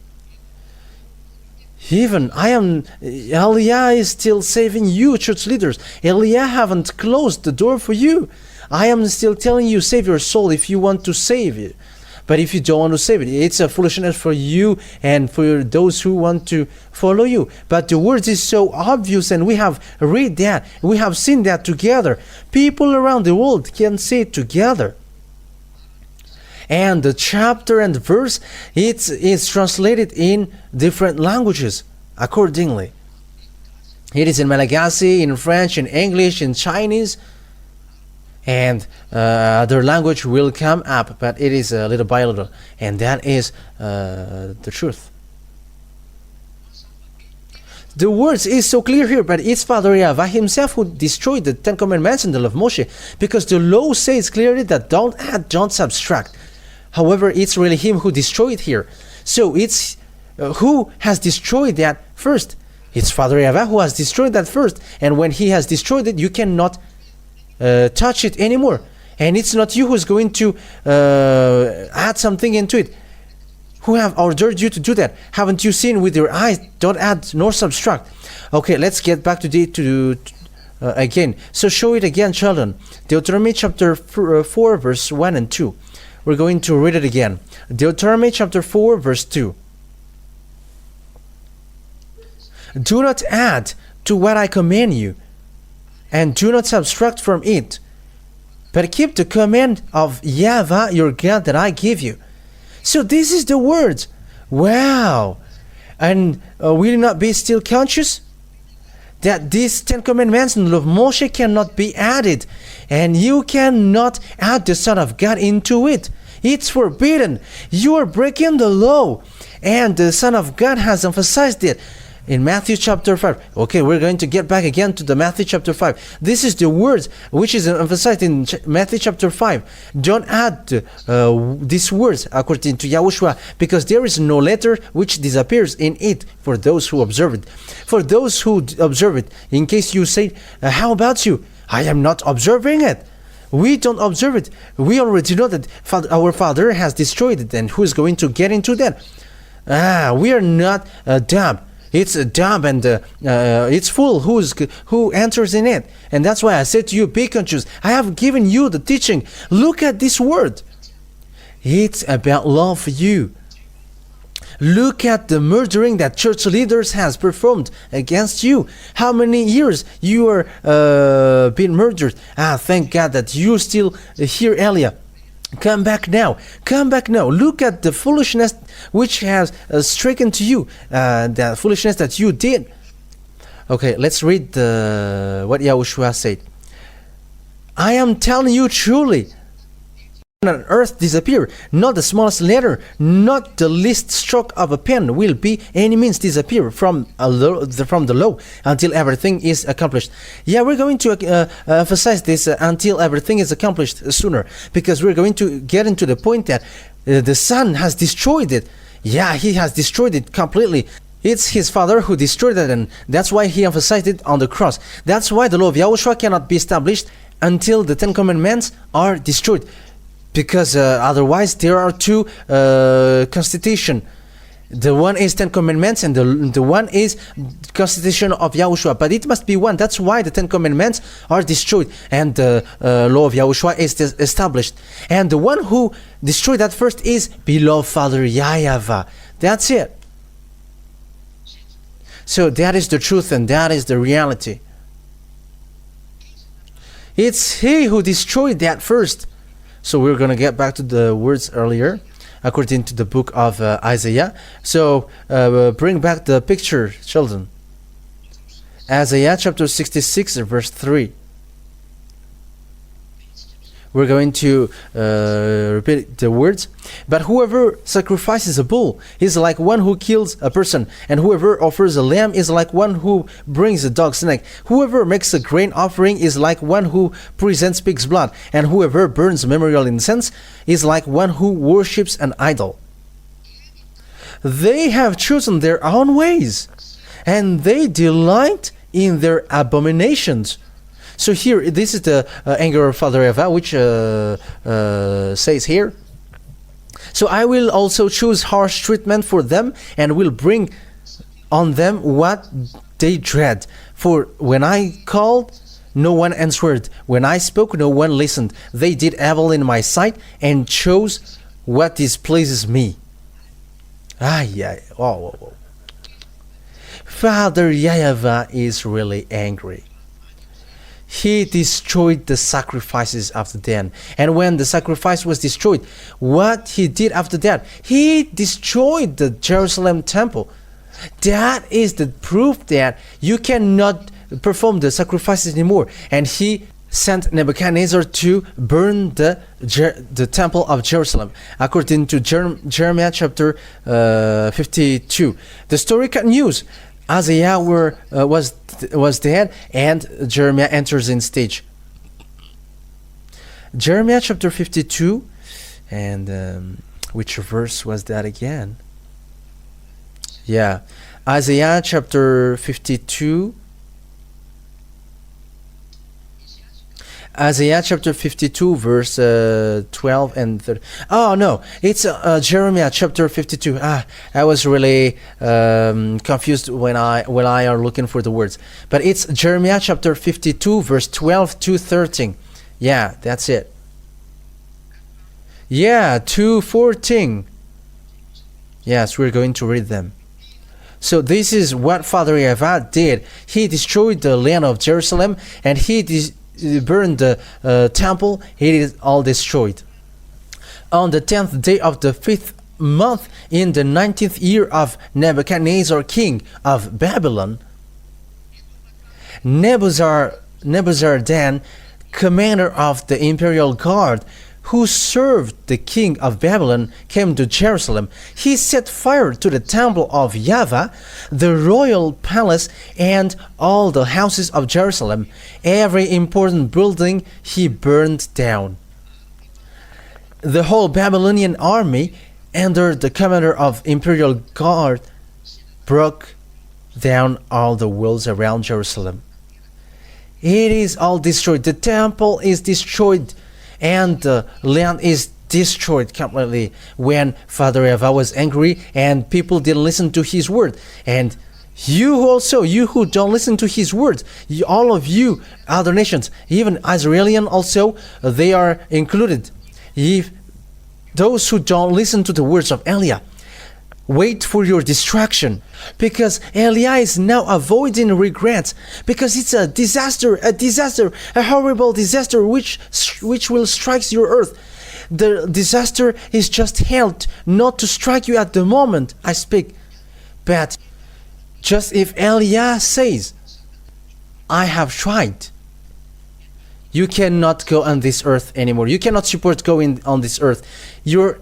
Even Eliah is still saving you, church leaders. Eliah haven't closed the door for you. I am still telling you, save your soul if you want to save it. But if you don't want to save it, it's a foolishness for you and for those who want to follow you. But the words is so obvious, and we have read that, we have seen that together. People around the world can see it together. And the chapter and verse, it's translated in different languages accordingly. It is in Malagasy, in French, in English, in Chinese, and other language will come up, but it is little by little, and that is the truth. The words is so clear here, but it's Father YAHVAH himself who destroyed the 10 Commandments in the law of Moshe, because the law says clearly that don't add, don't subtract. However, it's really him who destroyed here. So it's who has destroyed that first? It's Father YAHVAH who has destroyed that first, and when he has destroyed it, you cannot touch it anymore. And it's not you who's going to add something into it. Who have ordered you to do that? Haven't you seen with your eyes? Don't add nor subtract. Okay, let's get back to again. So show it again, children. Deuteronomy chapter 4 verse 1 and 2. We're going to read it again. Deuteronomy chapter 4 verse 2. Do not add to what I command you, and do not subtract from it, but keep the command of YAHVAH your God that I give you. So this is the words. Wow. And will you not be still conscious that these 10 commandments in the law of Moshe cannot be added, and you cannot add the Son of God into it? It's forbidden. You are breaking the law, and the Son of God has emphasized it in Matthew chapter 5. Okay, we're going to get back again to the Matthew chapter 5. This is the words which is emphasized in Matthew chapter 5. Don't add these words according to YAHOSHUAH, because there is no letter which disappears in it for those who observe it. For those who observe it, in case you say, how about you? I am not observing it. We don't observe it. We already know that our Father has destroyed it, and who is going to get into that? We are not dumb. It's dumb, and it's full who enters in it. And that's why I said to you, be conscious. I have given you the teaching. Look at this word. It's about love for you. Look at the murdering that church leaders has performed against you. How many years you are being murdered? Thank God that you still here, Elia. Come back now. Come back now. Look at the foolishness which has stricken to you. The foolishness that you did. Okay, let's read what YAHOSHUAH said. I am telling you truly, on earth disappear, not the smallest letter, not the least stroke of a pen will be any means disappear from the law until everything is accomplished. Yeah, we're going to emphasize this until everything is accomplished sooner, because we're going to get into the point that the Son has destroyed it. Yeah, he has destroyed it completely. It's his Father who destroyed it, and that's why he emphasized it on the cross. That's why the law of YAHOSHUAH cannot be established until the 10 Commandments are destroyed. Because otherwise there are two constitution. The one is 10 Commandments, and the one is constitution of YAHOSHUAH. But it must be one. That's why the 10 Commandments are destroyed, and the law of YAHOSHUAH is established. And the one who destroyed that first is beloved Father YAHVAH. That's it. So that is the truth, and that is the reality. It's he who destroyed that first. So we're going to get back to the words earlier, according to the book of Isaiah. So bring back the picture, children. Isaiah chapter 66, verse 3. We're going to repeat the words. But whoever sacrifices a bull is like one who kills a person, and whoever offers a lamb is like one who brings a dog's neck. Whoever makes a grain offering is like one who presents pig's blood, and whoever burns memorial incense is like one who worships an idol. They have chosen their own ways, and they delight in their abominations. So here, this is the anger of Father YAHVAH, which says here, so I will also choose harsh treatment for them, and will bring on them what they dread. For when I called, no one answered. When I spoke, no one listened. They did evil in my sight and chose what displeases me. Oh. Father YAHVAH is really angry. He destroyed the sacrifices after that. And when the sacrifice was destroyed, what he did after that? He destroyed the Jerusalem temple. That is the proof that you cannot perform the sacrifices anymore. And he sent Nebuchadnezzar to burn the temple of Jerusalem, according to Jeremiah chapter 52. The story continues. Isaiah was dead, and Jeremiah enters in stage. Jeremiah chapter 52, and which verse was that again? Yeah, Isaiah chapter 52. Isaiah chapter 52 verse 12 and 13. Oh no, it's Jeremiah chapter 52. I was really confused when I are looking for the words, but it's Jeremiah chapter 52 verse 12 to 13. Yeah, that's it. Yeah, 2:14. Yes, we're going to read them. So this is what Father YAHVAH did. He destroyed the land of Jerusalem, and he burned the temple. It is all destroyed. On the 10th day of the 5th month, in the 19th year of Nebuchadnezzar, king of Babylon, Nebuzaradan, commander of the imperial guard, who served the king of Babylon, came to Jerusalem. He set fire to the temple of YAHVAH, the royal palace, and all the houses of Jerusalem. Every important building he burned down. The whole Babylonian army, under the commander of imperial guard, broke down all the walls around Jerusalem. It is all destroyed. The temple is destroyed, and the land is destroyed completely. When Father YAHVAH was angry and people didn't listen to his word, and you also, you who don't listen to his words, all of you other nations, even Israelian also, they are included. If those who don't listen to the words of Eliah, wait for your destruction, because Eliah is now avoiding regrets, because it's a disaster, a horrible disaster which will strike your earth. The disaster is just held not to strike you at the moment I speak, but just if Eliah says, I have tried, you cannot go on this earth anymore. You cannot support going on this earth. Your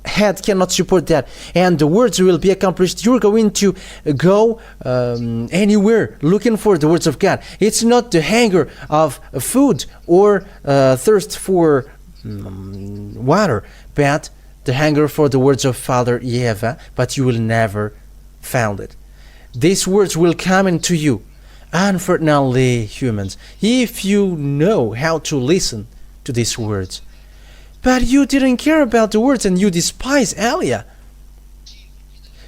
head cannot support that, and the words will be accomplished. You're going to go anywhere looking for the words of God. It's not the hunger of food or thirst for water, but the hunger for the words of Father YAHVAH, but you will never find it. These words will come into you. Unfortunately, humans, if you know how to listen to these words, but you didn't care about the words and you despise Eliah.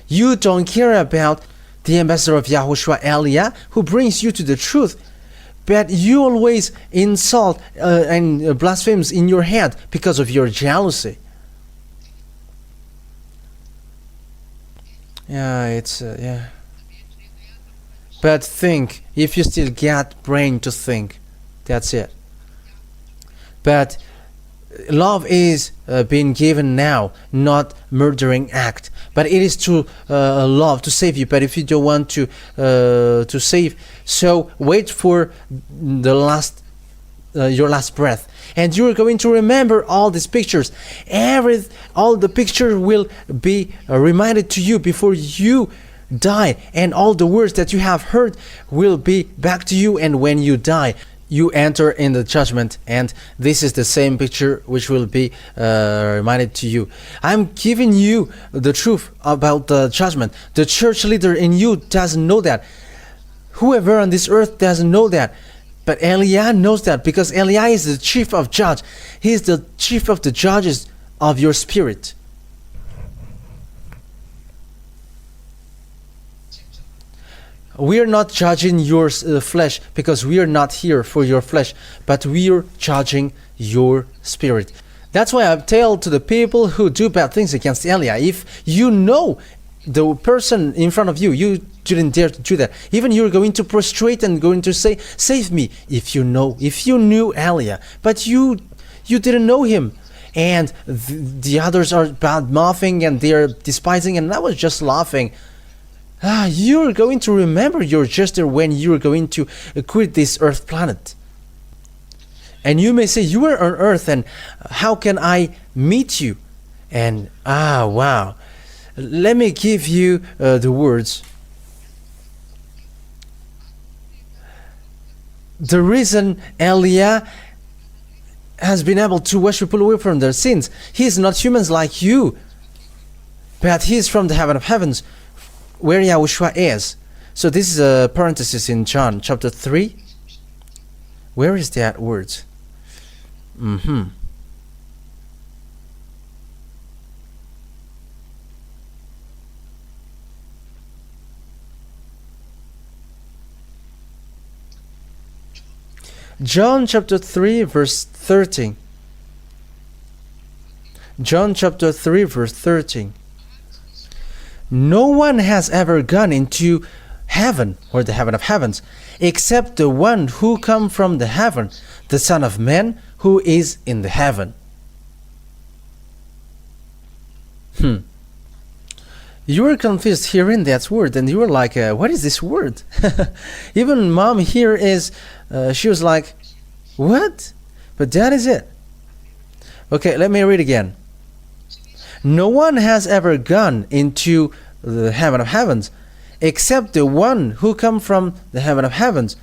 You don't care about the ambassador of YAHOSHUAH, Eliah, who brings you to the truth, but you always insult and blaspheme in your head because of your jealousy. Yeah. But think, if you still got brain to think, that's it. But love is being given now, not murdering act. But it is to love, to save you. But if you don't want to save, so wait for the your last breath, and you're going to remember all these pictures. All the pictures will be reminded to you before you die, and all the words that you have heard will be back to you. And when you die, you enter in the judgment, and this is the same picture which will be reminded to you. I'm giving you the truth about the judgment. The church leader in you doesn't know that. Whoever on this earth doesn't know that. But Eliah knows that, because Eliah is the chief of judge. He is the chief of the judges of your spirit. We are not judging your flesh, because we are not here for your flesh, but we are judging your spirit. That's why I tell to the people who do bad things against Eliah, if you know the person in front of you, you didn't dare to do that. Even you're going to prostrate and going to say, save me, if you knew Eliah, but you didn't know him. And the others are bad mouthing and they're despising, and I was just laughing. You're going to remember your gesture when you're going to quit this earth planet. And you may say, you are on earth, and how can I meet you? And wow. Let me give you the words. The reason Eliah has been able to wash people away from their sins, he is not humans like you, but he is from the heaven of heavens, where YAHOSHUAH is. So this is a parenthesis in John chapter 3. Where is that word? John chapter 3 verse 13. John chapter 3 verse 13. No one has ever gone into heaven, or the heaven of heavens, except the one who come from the heaven, the Son of Man who is in the heaven. You were confused hearing that word, and you were like, what is this word? Even mom here is, she was like, what? But that is it. Okay, let me read again. No one has ever gone into the heaven of heavens, except the one who come from the heaven of heavens,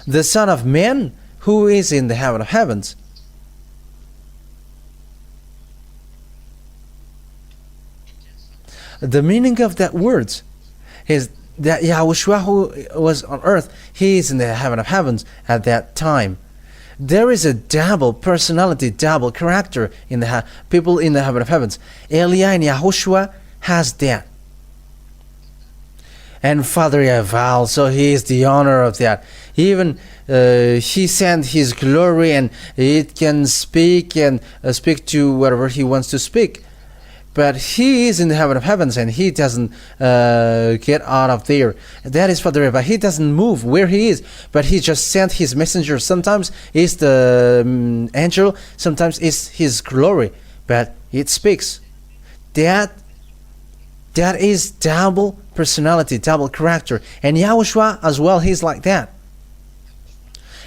the Son of Man who is in the heaven of heavens. The meaning of that word is that YAHOSHUAH, who was on earth, he is in the heaven of heavens at that time. There is a double personality, double character in the people in the heaven of heavens. Eliah and YAHOSHUAH has that. And Father YAHVAH, so he is the honor of that. Even he sent his glory, and it can speak and speak to whatever he wants to speak. But he is in the heaven of heavens, and he doesn't get out of there. That is Father YAHVAH. He doesn't move where he is, but he just sent his messenger. Sometimes it's the angel, sometimes it's his glory, but it speaks. That is double personality, double character. And YAHOSHUAH as well, he's like that.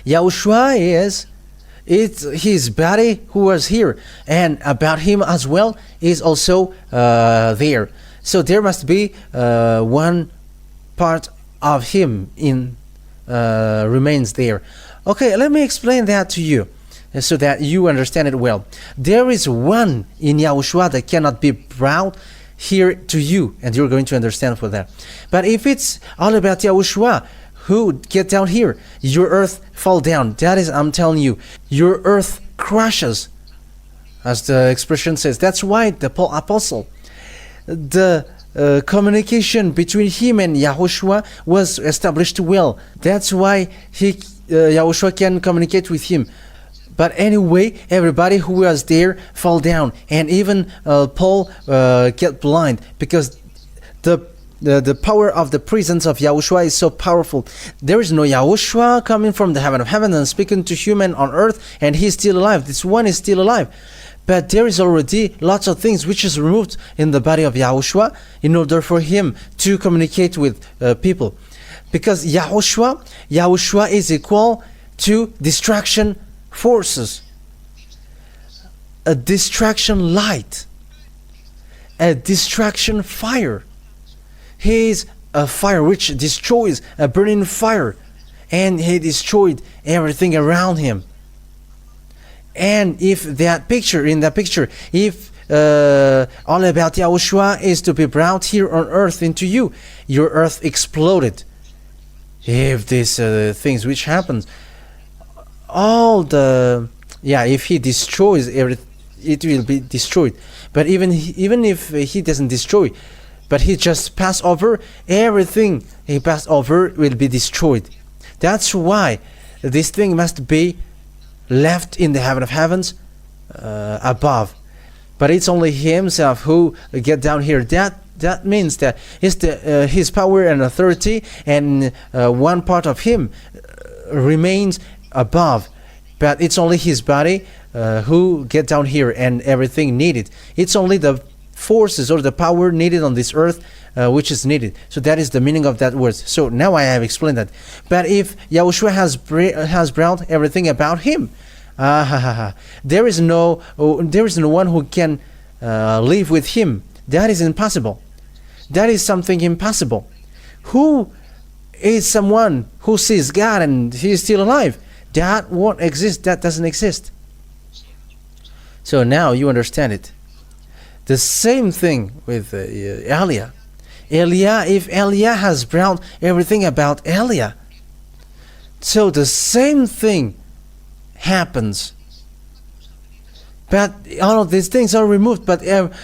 YAHOSHUAH is his body who was here, and about him as well is also there. So there must be one part of him in remains there. Okay, let me explain that to you so that you understand it well. There is one in YAHOSHUAH that cannot be brought here to you, and you're going to understand for that. But if it's all about YAHOSHUAH who get down here, your earth fall down. That is, I'm telling you, your earth crashes, as the expression says. That's why the apostle, the communication between him and YAHOSHUAH was established well. That's why YAHOSHUAH can communicate with him. But anyway, everybody who was there fall down, and even Paul get blind, because the power of the presence of YAHOSHUAH is so powerful. There is no YAHOSHUAH coming from the heaven of heaven and speaking to human on earth, and he's still alive. This one is still alive. But there is already lots of things which is removed in the body of YAHOSHUAH in order for him to communicate with people. Because YAHOSHUAH is equal to distraction forces, a distraction light, a distraction fire. He is a fire which destroys, a burning fire, and he destroyed everything around him. And if in that picture, if all about YAHOSHUAH is to be brought here on earth into you, your earth exploded. If these things which happens, if he destroys everything, it will be destroyed. But even if he doesn't destroy, but he just passed over everything. He passed over will be destroyed. That's why this thing must be left in the heaven of heavens above. But it's only himself who get down here. That means that his power and authority, and one part of him remains above. But it's only his body who get down here, and everything needed. It's only the forces or the power needed on this earth which is needed. So that is the meaning of that word. So now I have explained that. But if Yahushua has brought everything about him, there is no one who can live with him. That is impossible. That is something impossible. Who is someone who sees God and he is still alive? That won't exist. That doesn't exist. So now you understand it. The same thing with Elia. If Elia has brought everything about Elia, so the same thing happens. But all of these things are removed. But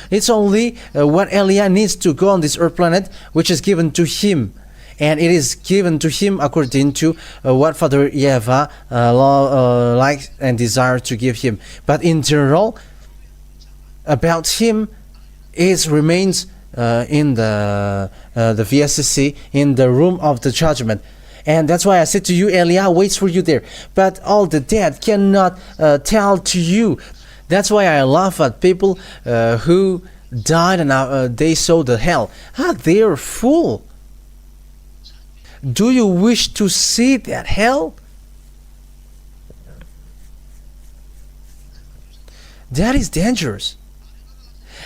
it's only what Elia needs to go on this earth planet, which is given to him. And it is given to him according to what Father YAHVAH likes and desires to give him. But in general, about him, it remains in the VSCC, in the room of the judgment. And that's why I said to you, Elia waits for you there. But all the dead cannot tell to you. That's why I laugh at people who died and they saw the hell. They are full. Do you wish to see that hell? That is dangerous.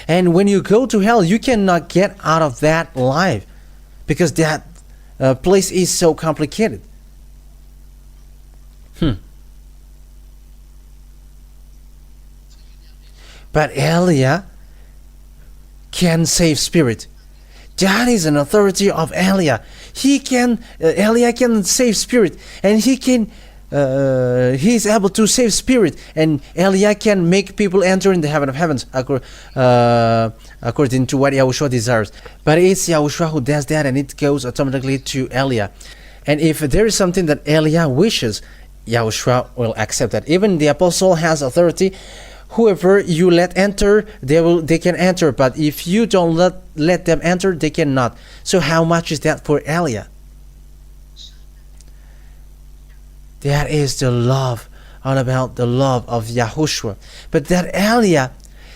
And when you go to hell, you cannot get out of that life, because that place is so complicated. But Elia can save spirit. That is an authority of Elia. Elia can save spirit, and he is able to save spirit, and Elia can make people enter in the heaven of heavens according to what Yahushua desires. But it's Yahushua who does that, and it goes automatically to Elia. And if there is something that Elia wishes, Yahushua will accept that. Even the apostle has authority. Whoever you let enter, they can enter. But if you don't let them enter, they cannot. So how much is that for Elia? That is the love, all about the love of Yahushua. But that Elia,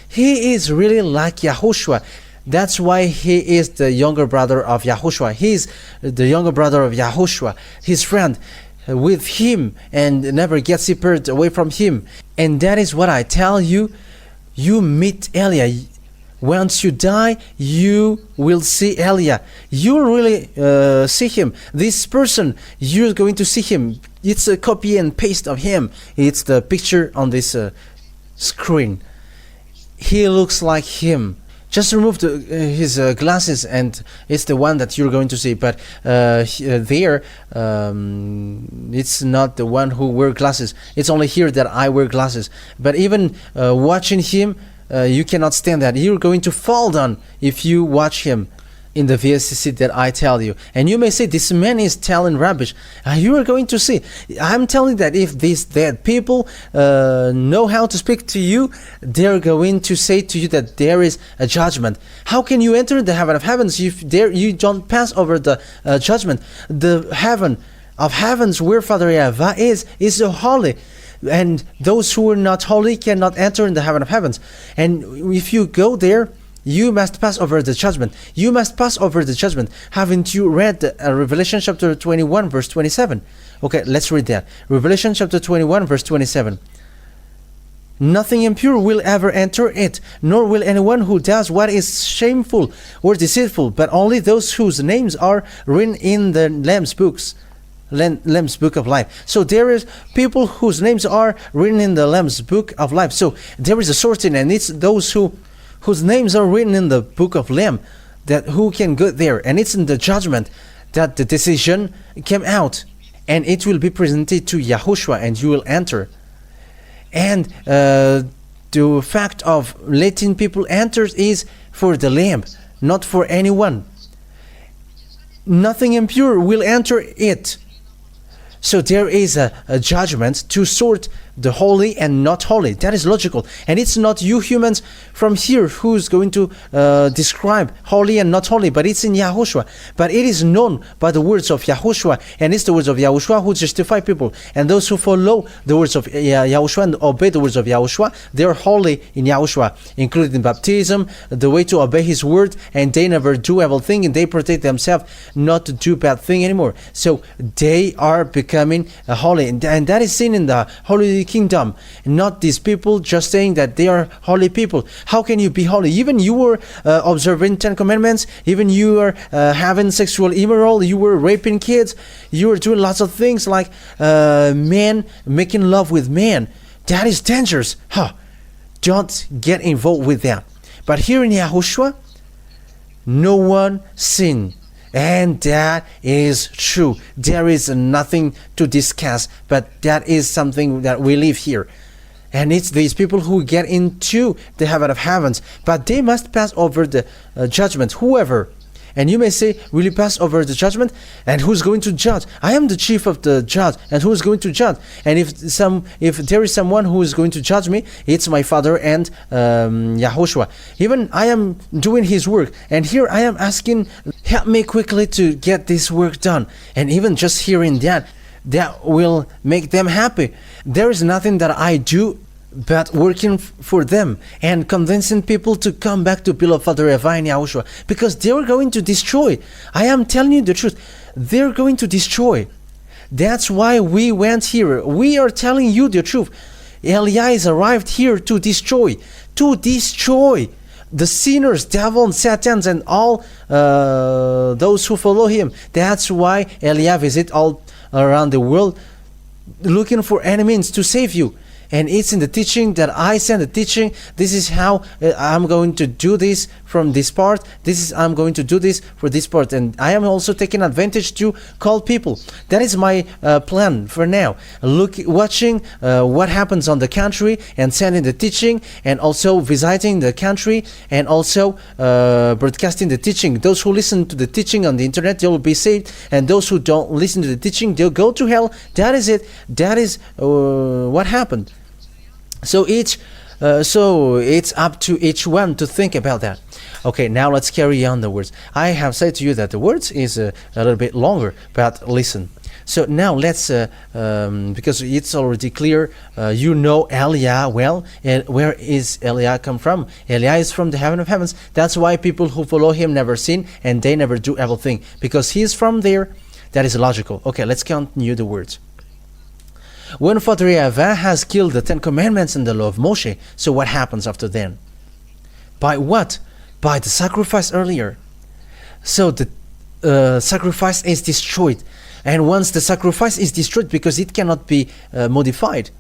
he is really like Yahushua. That's why he is the younger brother of Yahushua. He is the younger brother of Yahushua, his friend, with him, and never get separated away from him. And that is what I tell you. You meet Elia. Once you die, you will see Elia. You really see him. This person, you're going to see him. It's a copy and paste of him. It's the picture on this screen. He looks like him. Just remove his glasses, and it's the one that you're going to see. But there, it's not the one who wear glasses. It's only here that I wear glasses. But even watching him, you cannot stand that. You're going to fall down if you watch him in the VSCC that I tell you. And you may say, this man is telling rubbish. You are going to see. I'm telling that if these dead people know how to speak to you, they're going to say to you that there is a judgment. How can you enter the heaven of heavens if you don't pass over the judgment? The heaven of heavens where Father YAHVAH is so holy. And those who are not holy cannot enter in the heaven of heavens. And if you go there, you must pass over the judgment. You must pass over the judgment. Haven't you read Revelation chapter 21 verse 27? Okay, let's read that. Revelation chapter 21 verse 27. Nothing impure will ever enter it, nor will anyone who does what is shameful or deceitful, but only those whose names are written in the Lamb's book of life. So there is people whose names are written in the Lamb's book of life. So there is a sorting, and it's those whose names are written in the book of Lamb, that who can go there. And it's in the judgment that the decision came out, and it will be presented to Yahushua, and you will enter. And the fact of letting people enter is for the Lamb. not for anyone. Nothing impure will enter it. So there is a judgment to sort the holy and not holy. That is logical. And it's not you humans from here who's going to describe holy and not holy, but it's in YAHOSHUAH. But it is known by the words of YAHOSHUAH, and it's the words of YAHOSHUAH who justify people. And those who follow the words of YAHOSHUAH and obey the words of YAHOSHUAH, they are holy in YAHOSHUAH, including baptism, the way to obey his word, and they never do evil thing, and they protect themselves not to do bad thing anymore. So they are becoming holy, and that is seen in the holy kingdom, not these people just saying that they are holy people. How can you be holy? Even you were observing 10 commandments, even you were having sexual immoral, you were raping kids, you were doing lots of things like men making love with men. That is dangerous. Don't get involved with that. But here in YAHOSHUAH, no one sinned. And that is true. There is nothing to discuss, but that is something that we live here. And it's these people who get into the heaven of heavens, but they must pass over the judgment, whoever. And you may say, will you pass over the judgment? And who's going to judge? I am the chief of the judge, and who is going to judge? And if there is someone who is going to judge me, it's my Father and YAHOSHUAH. Even I am doing his work, and here I am asking, help me quickly to get this work done. And even just hearing that will make them happy. There is nothing that I do but working for them and convincing people to come back to beloved Father YAHVAH and YAHOSHUAH, because they are going to destroy. I am telling you the truth. They're going to destroy. That's why we went here. We are telling you the truth. Elias arrived here to destroy the sinners, devil, and Satans, and all those who follow him. That's why Elias visit all around the world looking for any means to save you. And it's in the teaching that I send the teaching. This is how I'm going to do this from this part. I'm going to do this for this part. And I am also taking advantage to call people. That is my plan for now. Watching what happens on the country and sending the teaching, and also visiting the country, and also broadcasting the teaching. Those who listen to the teaching on the internet, they will be saved. And those who don't listen to the teaching, they'll go to hell. That is it. That is what happened. So it's up to each one to think about that. Okay, now let's carry on the words. I have said to you that the words is a little bit longer, but listen. So now let's, because it's already clear, you know Eliah well. And where is Eliah come from? Eliah is from the heaven of heavens. That's why people who follow him never sin, and they never do evil thing, because he is from there. That is logical. Okay, let's continue the words. When Father YAHVAH has killed the 10 commandments and the law of Moshe, so what happens after then? By what? By the sacrifice earlier. So the sacrifice is destroyed. And once the sacrifice is destroyed, because it cannot be modified,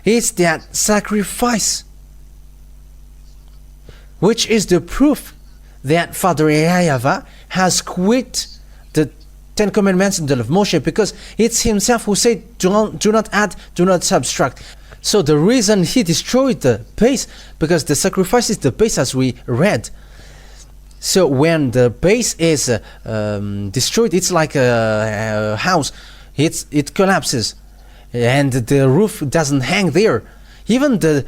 it's that sacrifice which is the proof that Father YAHVAH has quit the 10 commandments in the law of Moshe, because it's himself who said, do not add, do not subtract. So the reason he destroyed the base, because the sacrifice is the base, as we read. So when the base is destroyed, it's like a house. It collapses, and the roof doesn't hang there. Even the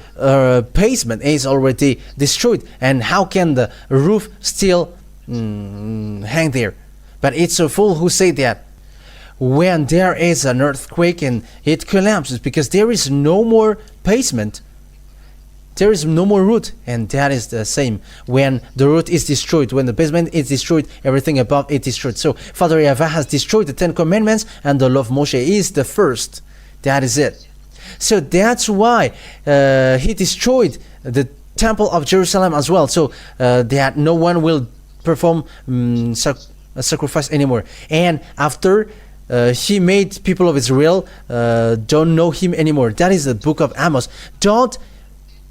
basement is already destroyed, and how can the roof still hang there? But it's a fool who say that. When there is an earthquake and it collapses, because there is no more basement, there is no more root, and that is the same. When the root is destroyed, when the basement is destroyed, everything above it is destroyed. So Father YAHVAH has destroyed the 10 commandments, and the law of Moshe is the first. That is it. So that's why he destroyed the temple of Jerusalem as well, so that no one will perform a sacrifice anymore. And after he made people of Israel don't know him anymore. That is the book of Amos. Don't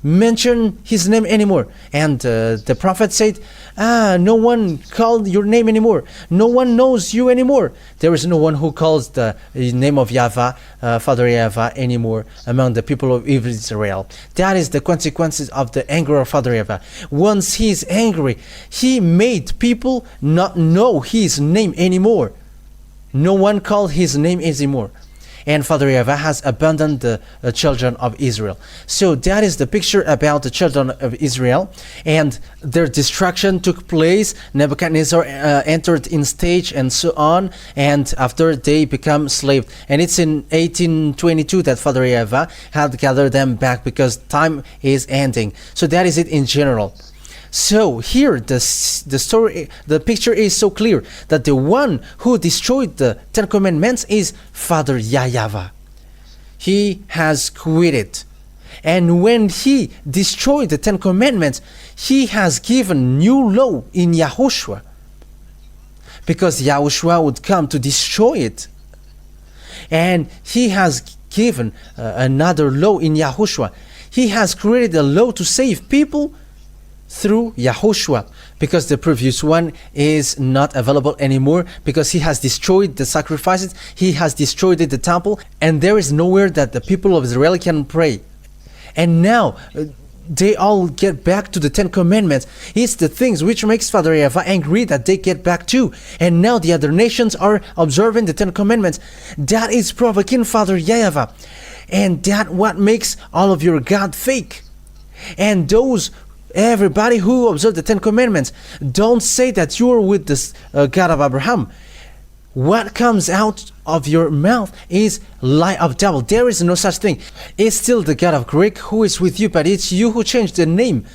mention his name anymore. And the prophet said, no one called your name anymore. No one knows you anymore. There is no one who calls the name of YAHVAH, Father YAHVAH, anymore among the people of Israel. That is the consequences of the anger of Father YAHVAH. Once he is angry, he made people not know his name anymore. No one called his name anymore. And Father YAHVAH has abandoned the children of Israel. So that is the picture about the children of Israel, and their destruction took place. Nebuchadnezzar entered in stage and so on, and after they become slaves. And it's in 1822 that Father YAHVAH had gathered them back because time is ending. So that is it in general. So here the picture is so clear that the one who destroyed the Ten Commandments is Father YAHVAH. He has quitted. And when he destroyed the Ten Commandments, he has given new law in YAHOSHUAH. Because YAHOSHUAH would come to destroy it. And he has given another law in YAHOSHUAH. He has created a law to save people through YAHOSHUAH, because the previous one is not available anymore, because he has destroyed the sacrifices, he has destroyed the temple, and there is nowhere that the people of Israel can pray. And now they all get back to the Ten Commandments. It's the things which makes Father YAHVAH angry that they get back to. And now the other nations are observing the Ten Commandments. That is provoking Father YAHVAH. And that what makes all of your God fake. And everybody who observes the Ten Commandments, don't say that you are with this God of Abraham. What comes out of your mouth is lie of devil. There is no such thing. It's still the God of Greek who is with you, but it's you who changed the name,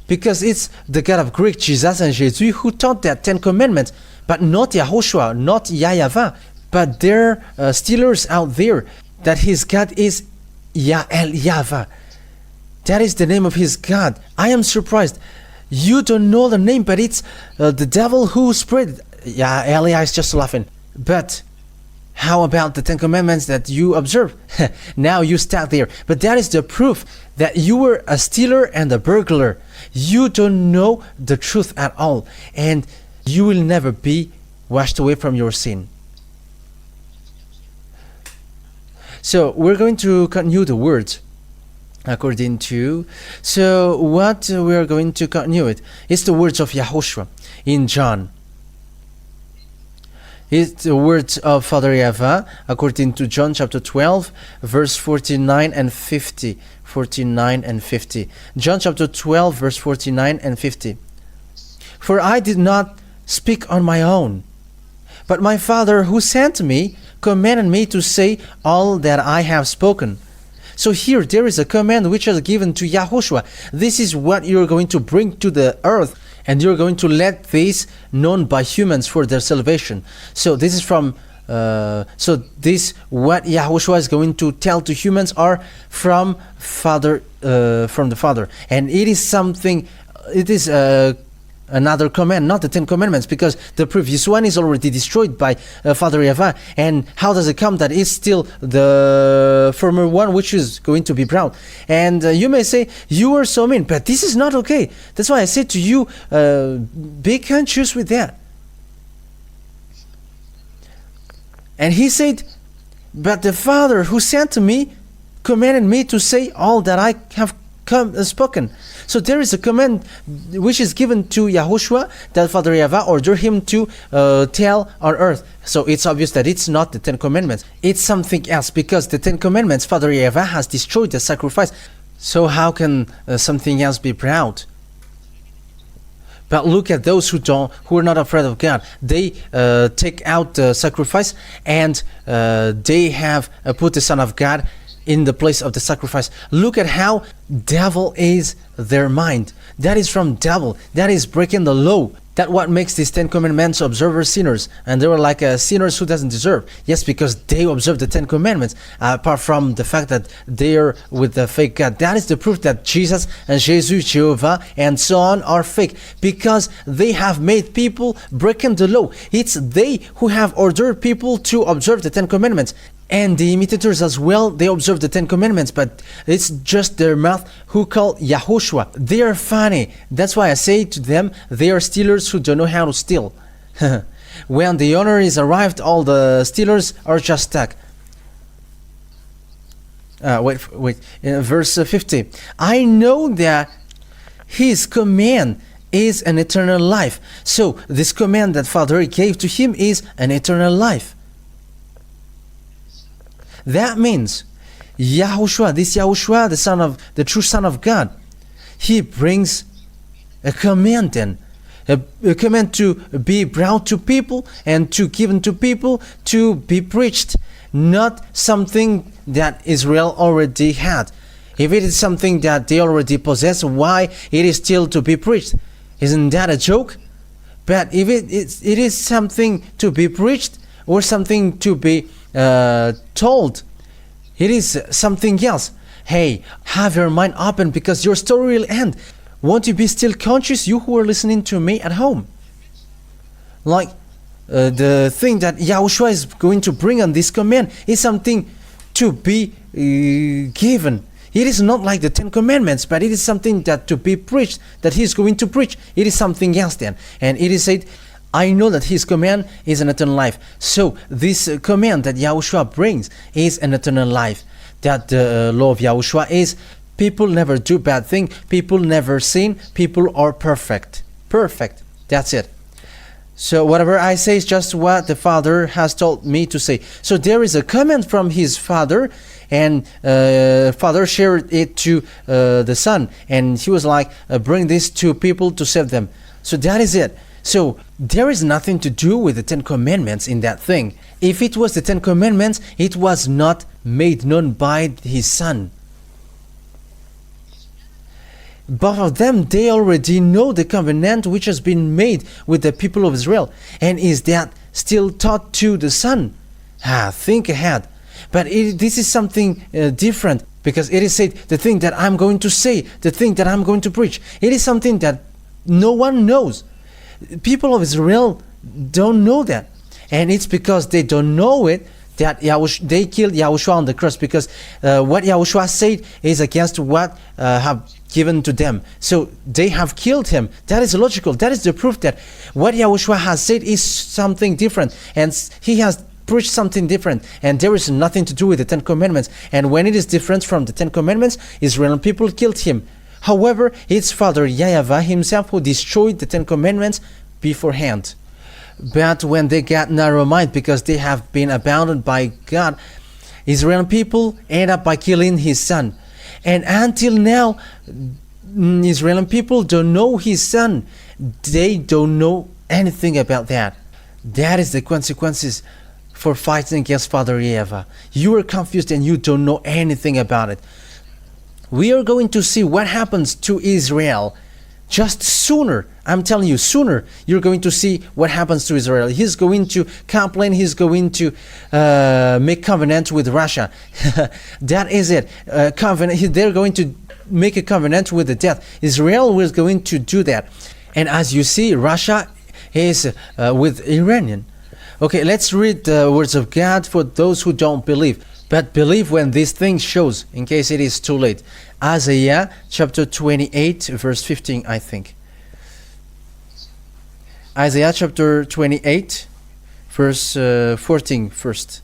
because it's the God of Greek, Jesus and Jesus, who taught that Ten Commandments, but not YAHOSHUAH, not YAHVAH. But there are stealers out there that his God is YAHVAH. That is the name of his God. I am surprised. You don't know the name, but it's the devil who spread it. Yeah, Elia is just laughing. But how about the Ten Commandments that you observe? Now you stuck there. But that is the proof that you were a stealer and a burglar. You don't know the truth at all. And you will never be washed away from your sin. So we're going to continue the words. According to, so what we are going to continue it is the words of YAHOSHUAH in John. It's the words of Father YAHVAH according to John chapter 12 verse 49 and 50. 49 and 50. John chapter 12 verse 49 and 50. For I did not speak on my own, but my Father who sent me commanded me to say all that I have spoken. So here there is a command which is given to YAHOSHUAH. This is what you're going to bring to the earth, and you're going to let this known by humans for their salvation. So this is from this what YAHOSHUAH is going to tell to humans are from the Father, and it is something. It is another command, not the Ten Commandments, because the previous one is already destroyed by Father YAHVAH. And how does it come that it's still the former one which is going to be proud? And you may say, you are so mean, but this is not okay. That's why I say to you, be conscious with that. And he said, but the Father who sent me commanded me to say all that I have spoken. So there is a command which is given to YAHOSHUAH that Father YAHVAH ordered him to tell on earth. So it's obvious that it's not the Ten Commandments. It's something else, because the Ten Commandments, Father YAHVAH has destroyed the sacrifice. So how can something else be proud? But look at those who are not afraid of God. They take out the sacrifice, and they have put the Son of God in the place of the sacrifice. Look at how devil is their mind. That is from devil. That is breaking the law. That what makes these Ten Commandments observers sinners. And they were like sinners who doesn't deserve. Yes, because they observe the Ten Commandments. Apart from the fact that they are with the fake God. That is the proof that Jesus and Jesus, Jehovah, and so on are fake. Because they have made people breaking the law. It's they who have ordered people to observe the Ten Commandments. And the imitators as well, they observe the 10 commandments, but it's just their mouth who call YAHOSHUAH. They are funny. That's why I say to them, they are stealers who don't know how to steal. When the owner is arrived, all the stealers are just stuck. Wait. Verse 50. I know that his command is an eternal life. So this command that Father gave to him is an eternal life. That means YAHOSHUAH, this YAHOSHUAH, the true Son of God, he brings a command then. A command to be brought to people and to given to people to be preached, not something that Israel already had. If it is something that they already possess, why it is still to be preached? Isn't that a joke? But if it is something to be preached or something to be told, it is something else. Hey, have your mind open because your story will end. Won't you be still conscious, you who are listening to me at home? Like the thing that YAHOSHUAH is going to bring on this command is something to be given. It is not like the 10 commandments, but it is something that to be preached, that he is going to preach. It is something else then. And it is said, I know that his command is an eternal life. So this command that YAHOSHUAH brings is an eternal life. That the law of YAHOSHUAH is people never do bad thing, people never sin, people are perfect. Perfect. That's it. So whatever I say is just what the Father has told me to say. So there is a command from his Father, and Father shared it to the Son, and he was like, bring this to people to save them. So that is it. So there is nothing to do with the 10 commandments in that thing. If it was the 10 commandments, it was not made known by his Son. Both of them, they already know the covenant which has been made with the people of Israel. And is that still taught to the Son? Think ahead. But this is something different, because it is said, the thing that I'm going to say, the thing that I'm going to preach, it is something that no one knows. People of Israel don't know that. And it's because they don't know it that they killed YAHOSHUAH on the cross, because what YAHOSHUAH said is against what have given to them. So they have killed him. That is logical. That is the proof that what YAHOSHUAH has said is something different, and he has preached something different, and there is nothing to do with the 10 commandments. And when it is different from the 10 commandments, Israeli people killed him. However, it's Father YAHVAH himself who destroyed the 10 commandments beforehand. But when they got narrow mind, because they have been abandoned by God, Israeli people end up by killing his Son. And until now, Israeli people don't know his Son. They don't know anything about that. That is the consequences for fighting against Father YAHVAH. You are confused and you don't know anything about it. We are going to see what happens to Israel just sooner. I'm telling you, sooner you're going to see what happens to Israel. He's going to complain. He's going to make covenant with Russia. That is it. They're going to make a covenant with the death. Israel was going to do that. And as you see, Russia is with Iranian. Okay, let's read the words of God for those who don't believe. But believe when this thing shows, in case it is too late. Isaiah chapter 28, verse 15, I think. Isaiah chapter 28, verse 14 first.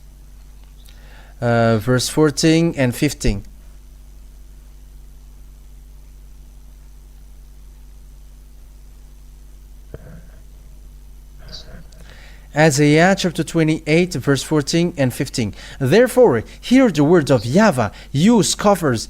Verse 14 and 15. Isaiah chapter 28, verse 14 and 15. Therefore, hear the words of YAHVAH, you scoffers,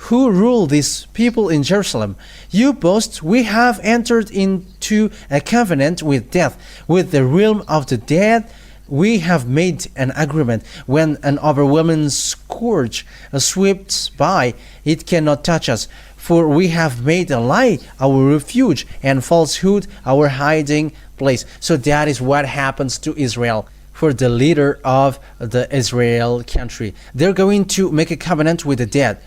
who rule these people in Jerusalem. You boast, we have entered into a covenant with death, with the realm of the dead. We have made an agreement. When an overwhelming scourge sweeps by, it cannot touch us. For we have made a lie our refuge, and falsehood our hiding place. So that is what happens to Israel for the leader of the Israel country. They're going to make a covenant with the dead.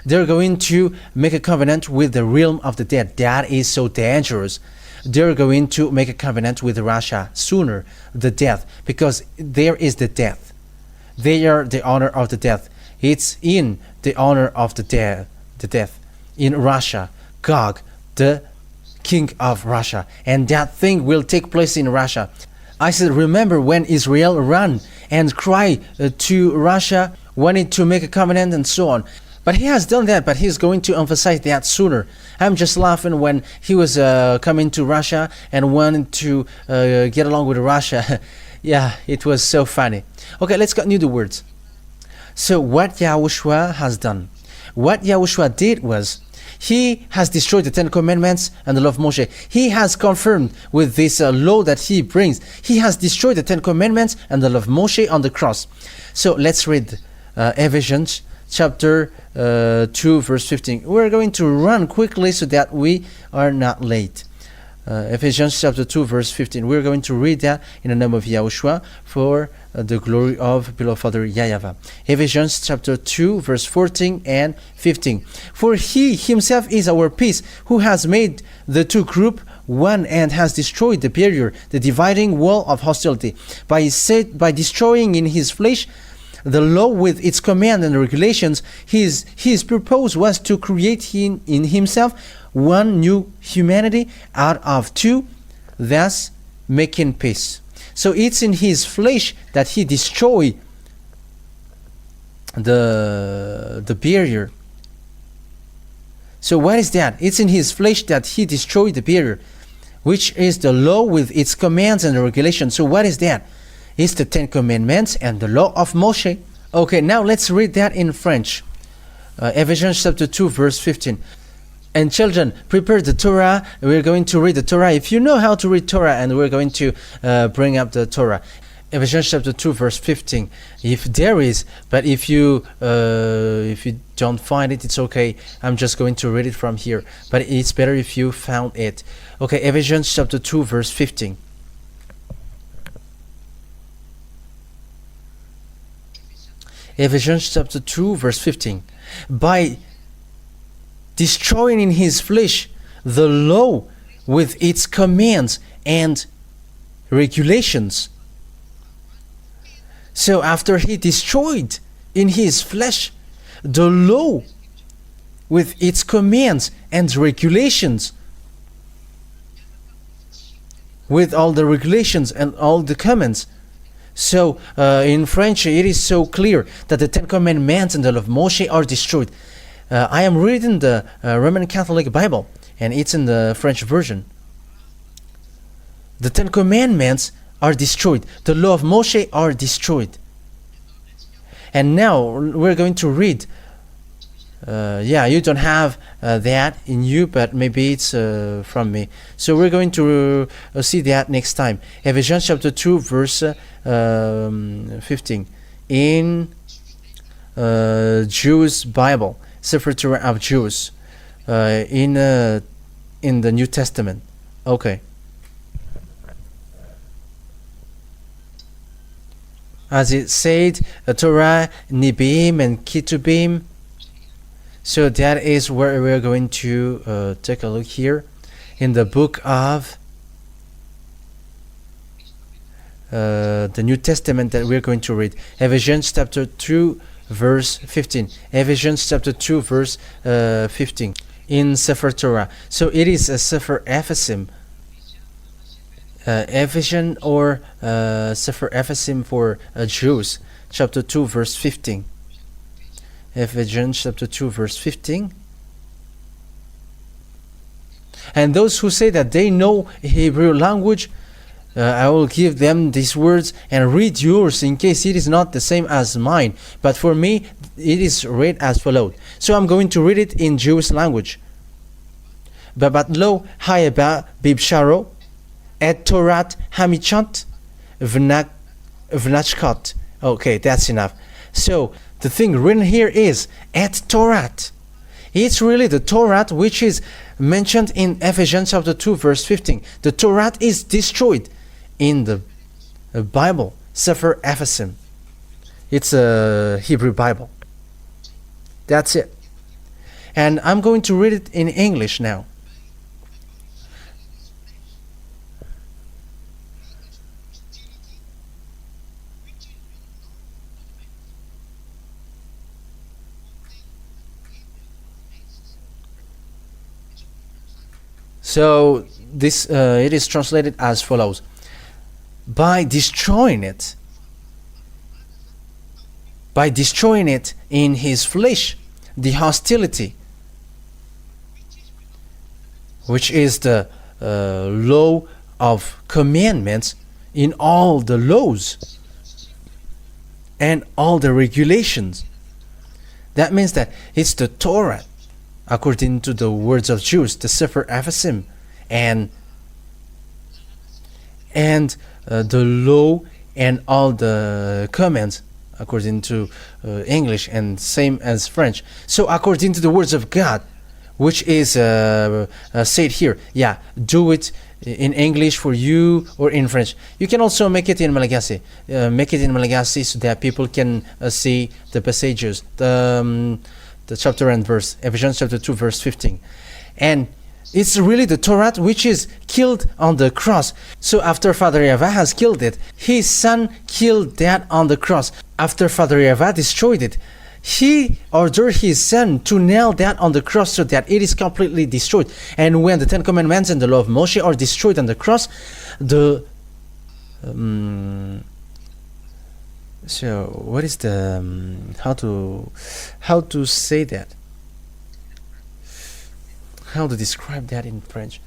They're going to make a covenant with the realm of the dead. That is so dangerous. They're going to make a covenant with Russia sooner, the death, because there is the death. They are the honor of the death. It's in the honor of the death. In Russia, Gog, the king of Russia. And that thing will take place in Russia. I said, remember when Israel ran and cried to Russia, wanted to make a covenant and so on. But he has done that, but he's going to emphasize that sooner. I'm just laughing when he was coming to Russia and wanted to get along with Russia. Yeah, it was so funny. Okay, let's continue the words. So what Yahushua has done. What Yahushua did was, he has destroyed the 10 commandments and the law of Moshe. He has confirmed with this law that he brings. He has destroyed the 10 commandments and the law of Moshe on the cross. So let's read Ephesians chapter 2 verse 15. We're going to run quickly so that we are not late. Ephesians chapter 2 verse 15. We're going to read that in the name of Yahushua for the glory of beloved Father YAHVAH. Ephesians chapter 2 verse 14 and 15. For he himself is our peace, who has made the two group one and has destroyed the barrier, the dividing wall of hostility, by destroying in his flesh the law with its command and regulations. His purpose was to create in himself one new humanity out of two, thus making peace. So it's in his flesh that he destroyed the barrier. So what is that? It's in his flesh that he destroyed the barrier, which is the law with its commands and regulations. So what is that? It's the 10 commandments and the law of Moshe. Okay, now let's read that in French. Ephesians chapter 2 verse 15. And children, prepare the Torah. We're going to read the Torah. If you know how to read Torah, and we're going to bring up the Torah. Ephesians chapter 2 verse 15. If there is, but if you don't find it, it's okay. I'm just going to read it from here. But it's better if you found it. Okay, Ephesians chapter 2 verse 15. Ephesians chapter 2 verse 15. By destroying in his flesh the law with its commands and regulations. So after he destroyed in his flesh the law with its commands and regulations, with all the regulations and all the commands. So in French it is so clear that the 10 commandments and the law of Moshe are destroyed. I am reading the Roman Catholic Bible, and it's in the French version. The 10 commandments are destroyed. The law of Moshe are destroyed. And now we're going to read. You don't have that in you, but maybe it's from me. So we're going to see that next time. Ephesians chapter 2 verse 15 in Jewish Bible, Sefer Torah of Jews, in the New Testament. Okay. As it said, Torah, Nibim, and Ketubim. So that is where we're going to take a look here in the book of the New Testament that we're going to read. Ephesians chapter 2 verse 15. Ephesians chapter 2 verse 15 in Sefer Torah. So it is a Sefer Ephesim. Ephesian or Sefer Ephesim for Jews. Chapter 2 verse 15. Ephesians chapter 2 verse 15. And those who say that they know Hebrew language, I will give them these words and read yours in case it is not the same as mine. But for me, it is read as follows. So I'm going to read it in Jewish language. Babat lo hayaba bibsharo et torat hamichant vnachkat. Okay, that's enough. So the thing written here is et Torat. It's really the Torah which is mentioned in Ephesians chapter 2 verse 15. The Torah is destroyed in the Bible, Sefer Ephesim. It's a Hebrew Bible. That's it. And I'm going to read it in English now. So this it is translated as follows: by destroying it, in his flesh, the hostility, which is the law of commandments in all the laws and all the regulations. That means that it's the Torah, according to the words of Jews, the Sefer Ephesim, and the law and all the commands, according to English, and same as French. So according to the words of God, which is said here, do it in English for you or in French. You can also make it in Malagasy. So that people can see the passages, the chapter and verse, Ephesians chapter 2 verse 15. And it's really the Torah which is killed on the cross. So after Father YAHVAH has killed it, his son killed that on the cross. After Father YAHVAH destroyed it, he ordered his son to nail that on the cross so that it is completely destroyed. And when the Ten Commandments and the law of Moshe are destroyed on the cross, so what is the how to say that? How to describe that in French?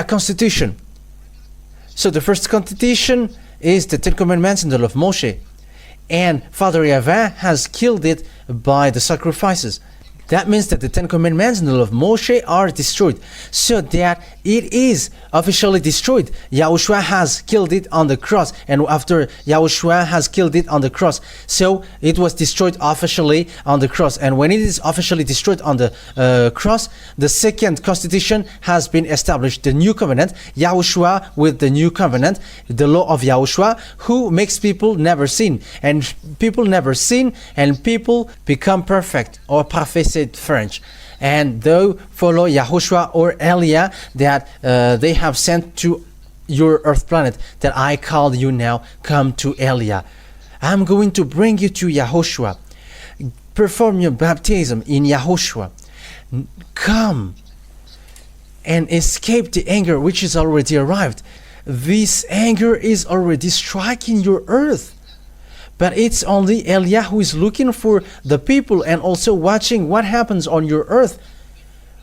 Constitution. So the first constitution is the Ten Commandments and the law of Moshe. And Father YAHVAH has killed it by the sacrifices. That means that the Ten Commandments and the law of Moshe are destroyed, so that it is officially destroyed. YAHOSHUAH has killed it on the cross, and after YAHOSHUAH has killed it on the cross, so it was destroyed officially on the cross. And when it is officially destroyed on the cross, the second constitution has been established, the new covenant, YAHOSHUAH with the new covenant, the law of YAHOSHUAH, who makes people never sin. And people never sin, and people become perfect, or parfait, French, and they follow YAHOSHUAH or Elia that they have sent to your earth planet, that I called you now, come to Elia. I'm going to bring you to YAHOSHUAH. Perform your baptism in YAHOSHUAH. Come and escape the anger which is already arrived. This anger is already striking your earth. But it's only Elia who is looking for the people and also watching what happens on your earth.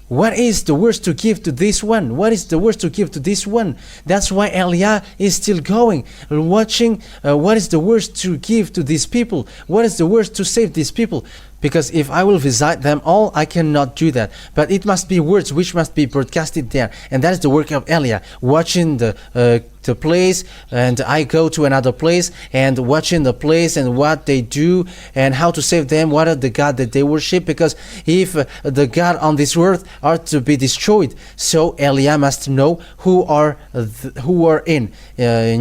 What is the worst to give to this one? What is the worst to give to this one? That's why Elia is still going, watching what is the worst to give to these people? What is the worst to save these people? Because if I will visit them all, I cannot do that. But it must be words which must be broadcasted there. And that is the work of Elia, watching the place, and I go to another place and watching the place and what they do and how to save them, what are the God that they worship. Because if the God on this earth are to be destroyed, so Elia must know who are in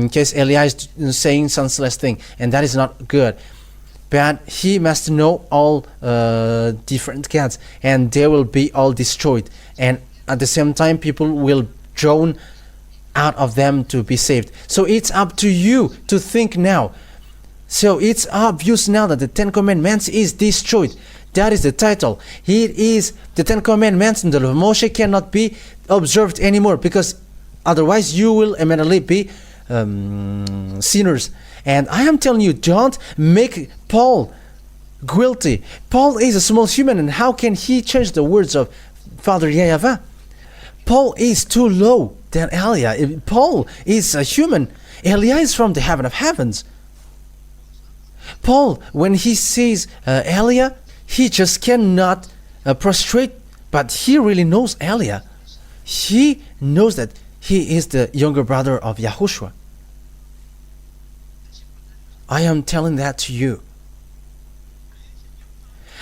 case Elia is saying senseless thing, and that is not good. But he must know all different gods, and they will be all destroyed. And at the same time, people will drown out of them to be saved. So it's up to you to think now. So it's obvious now that the Ten Commandments is destroyed. That is the title. It is the Ten Commandments and the law of Moshe cannot be observed anymore, because otherwise you will immediately be sinners. And I am telling you, don't make Paul guilty. Paul is a small human, and how can he change the words of Father YAHVAH? Paul is too low than Elia. Paul is a human. Elia is from the heaven of heavens. Paul, when he sees Elia, he just cannot prostrate, but he really knows Elia. He knows that he is the younger brother of YAHOSHUAH. I am telling that to you.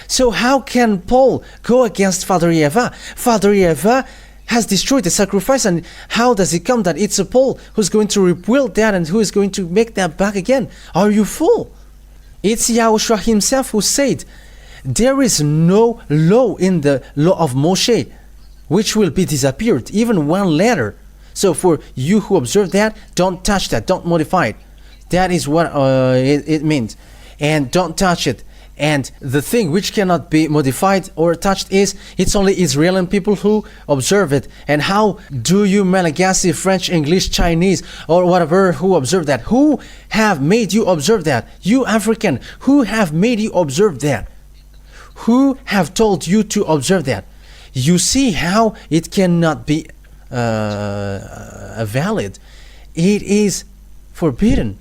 So how can Paul go against Father YAHVAH? Father YAHVAH has destroyed the sacrifice, and how does it come that it's a Paul who's going to rebuild that and who is going to make that back again? Are you fool? It's YAHOSHUAH himself who said, there is no law in the law of Moshe which will be disappeared, even one letter. So for you who observe that, don't touch that, don't modify it. That is what it means. And don't touch it. And the thing which cannot be modified or touched is, it's only Israeli people who observe it. And how do you Malagasy, French, English, Chinese, or whatever, who observe that? Who have made you observe that? You African, who have made you observe that? Who have told you to observe that? You see how it cannot be valid. It is forbidden.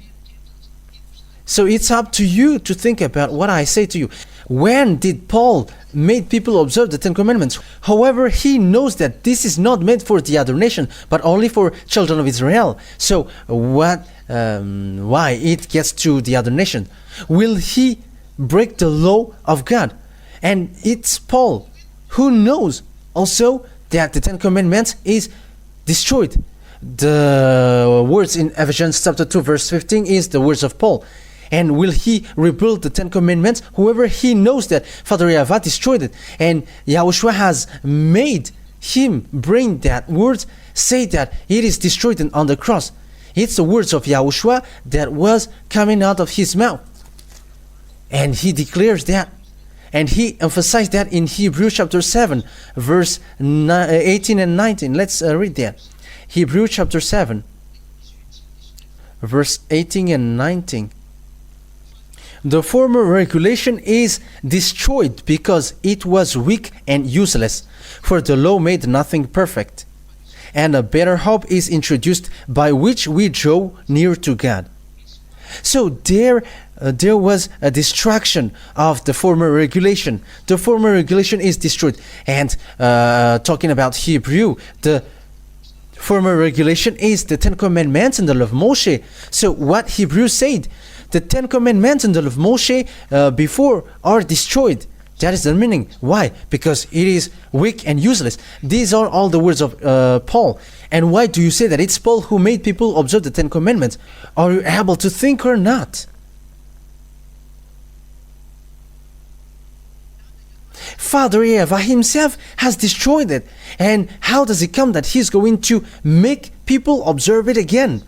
So it's up to you to think about what I say to you. When did Paul make people observe the Ten Commandments? However, he knows that this is not meant for the other nation, but only for children of Israel. So why it gets to the other nation? Will he break the law of God? And it's Paul who knows also that the Ten Commandments is destroyed. The words in Ephesians chapter 2 verse 15 is the words of Paul. And will he rebuild the Ten Commandments? However, he knows that Father YAHVAH destroyed it. And YAHOSHUAH has made him bring that word, say that it is destroyed on the cross. It's the words of YAHOSHUAH that was coming out of his mouth. And he declares that. And he emphasized that in Hebrews chapter 7, verse 18 and 19. Let's read that. Hebrews chapter 7, verse 18 and 19. The former regulation is destroyed because it was weak and useless, for the law made nothing perfect. And a better hope is introduced by which we draw near to God. So there was a destruction of the former regulation. The former regulation is destroyed. And talking about Hebrew, the former regulation is the Ten Commandments and the law of Moshe. So what Hebrews said, the Ten Commandments and the law of Moshe before are destroyed. That is the meaning. Why? Because it is weak and useless. These are all the words of Paul. And why do you say that it's Paul who made people observe the Ten Commandments? Are you able to think or not? Father YAHVAH himself has destroyed it. And how does it come that he's going to make people observe it again?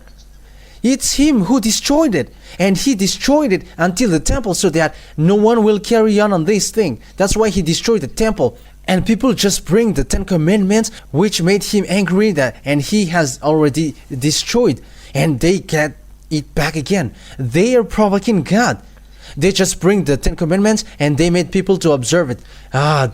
It's him who destroyed it. And he destroyed it until the temple so that no one will carry on this thing. That's why he destroyed the temple. And people just bring the Ten Commandments, which made him angry, and he has already destroyed. And they get it back again. They are provoking God. They just bring the Ten Commandments and they made people to observe it.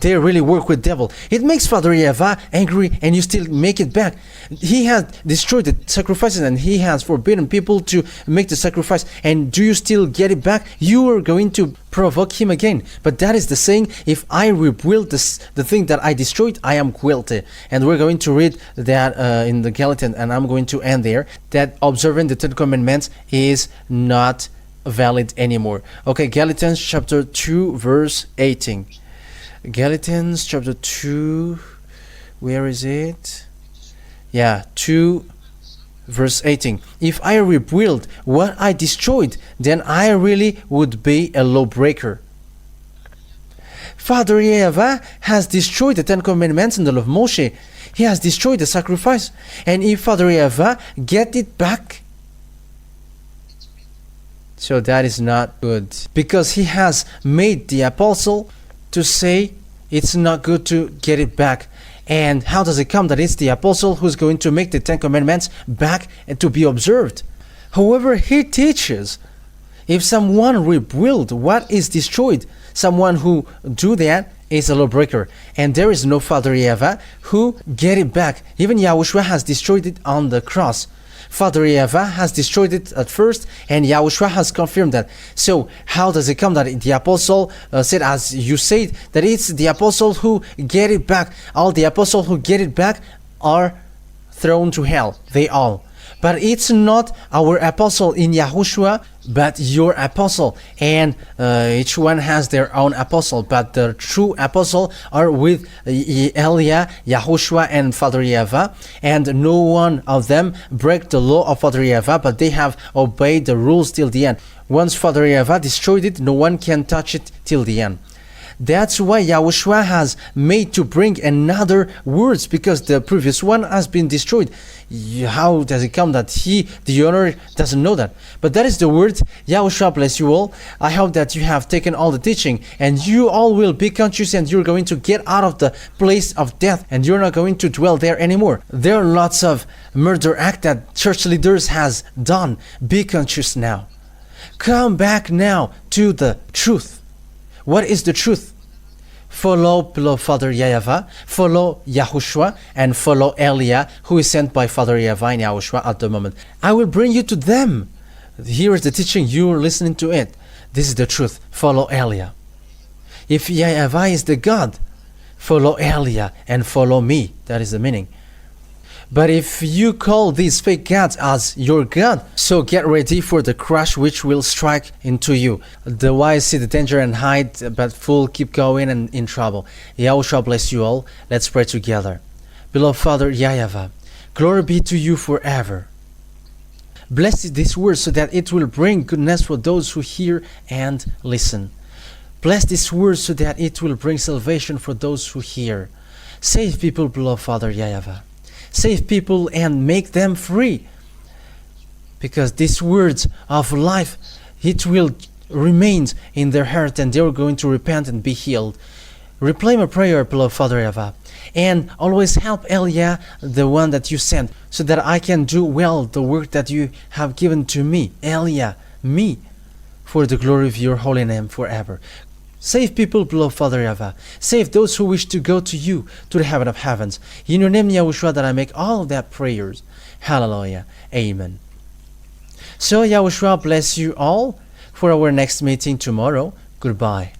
They really work with devil. It makes Father YAHVAH angry and you still make it back. He has destroyed the sacrifices and he has forbidden people to make the sacrifice. And do you still get it back? You are going to provoke him again. But that is the saying, if I rebuild the thing that I destroyed, I am guilty. And we're going to read that in the Galatians, and I'm going to end there, that observing the Ten Commandments is not valid anymore. Okay, Galatians chapter 2 verse 18. Galatians chapter 2, where is it? Yeah, 2 verse 18. If I rebuild what I destroyed, then I really would be a lawbreaker. Father YAHVAH has destroyed the Ten Commandments and the law of Moshe. He has destroyed the sacrifice. And if Father YAHVAH get it back, so that is not good, because he has made the apostle to say it's not good to get it back. And how does it come that it's the apostle who's going to make the Ten Commandments back and to be observed? However, he teaches if someone rebuild what is destroyed, someone who do that is a lawbreaker. And there is no Father YAHVAH who get it back. Even YAHOSHUAH has destroyed it on the cross. Father YAHVAH has destroyed it at first, and YAHOSHUAH has confirmed that. So how does it come that the apostle said, as you said, that it's the apostle who get it back? All the apostles who get it back are thrown to hell. They all. But it's not our apostle in YAHOSHUAH, but your apostle. And each one has their own apostle. But the true apostle are with Elia, YAHOSHUAH, and Father YAHVAH. And no one of them break the law of Father YAHVAH, but they have obeyed the rules till the end. Once Father YAHVAH destroyed it, no one can touch it till the end. That's why Yahushua has made to bring another words, because the previous one has been destroyed. How does it come that the owner, doesn't know that? But that is the word. Yahushua bless you all. I hope that you have taken all the teaching, and you all will be conscious, and you're going to get out of the place of death, and you're not going to dwell there anymore. There are lots of murder act that church leaders has done. Be conscious now. Come back now to the truth. What is the truth? Follow beloved Father YAHVAH, follow YAHOSHUAH, and follow Elia, who is sent by Father YAHVAH and YAHOSHUAH at the moment. I will bring you to them. Here is the teaching, you are listening to it. This is the truth. Follow Elia. If YAHVAH is the God, follow Elia and follow me. That is the meaning. But if you call these fake gods as your God, so get ready for the crash which will strike into you. The wise see the danger and hide, but fool keep going and in trouble. Yahushua bless you all. Let's pray together. Beloved Father YAHVAH, glory be to you forever. Bless this word so that it will bring goodness for those who hear and listen. Bless this word so that it will bring salvation for those who hear. Save people, beloved Father YAHVAH. Save people and make them free. Because these words of life, it will remain in their heart, and they are going to repent and be healed. Replay my prayer, beloved Father YAHVAH. And always help Elia, the one that you sent, so that I can do well the work that you have given to me. Elia, me, for the glory of your holy name forever. Save people, beloved Father YAHVAH. Save those who wish to go to you, to the heaven of heavens. In your name, Yahushua, that I make all of that prayers. Hallelujah. Amen. So Yahushua bless you all for our next meeting tomorrow. Goodbye.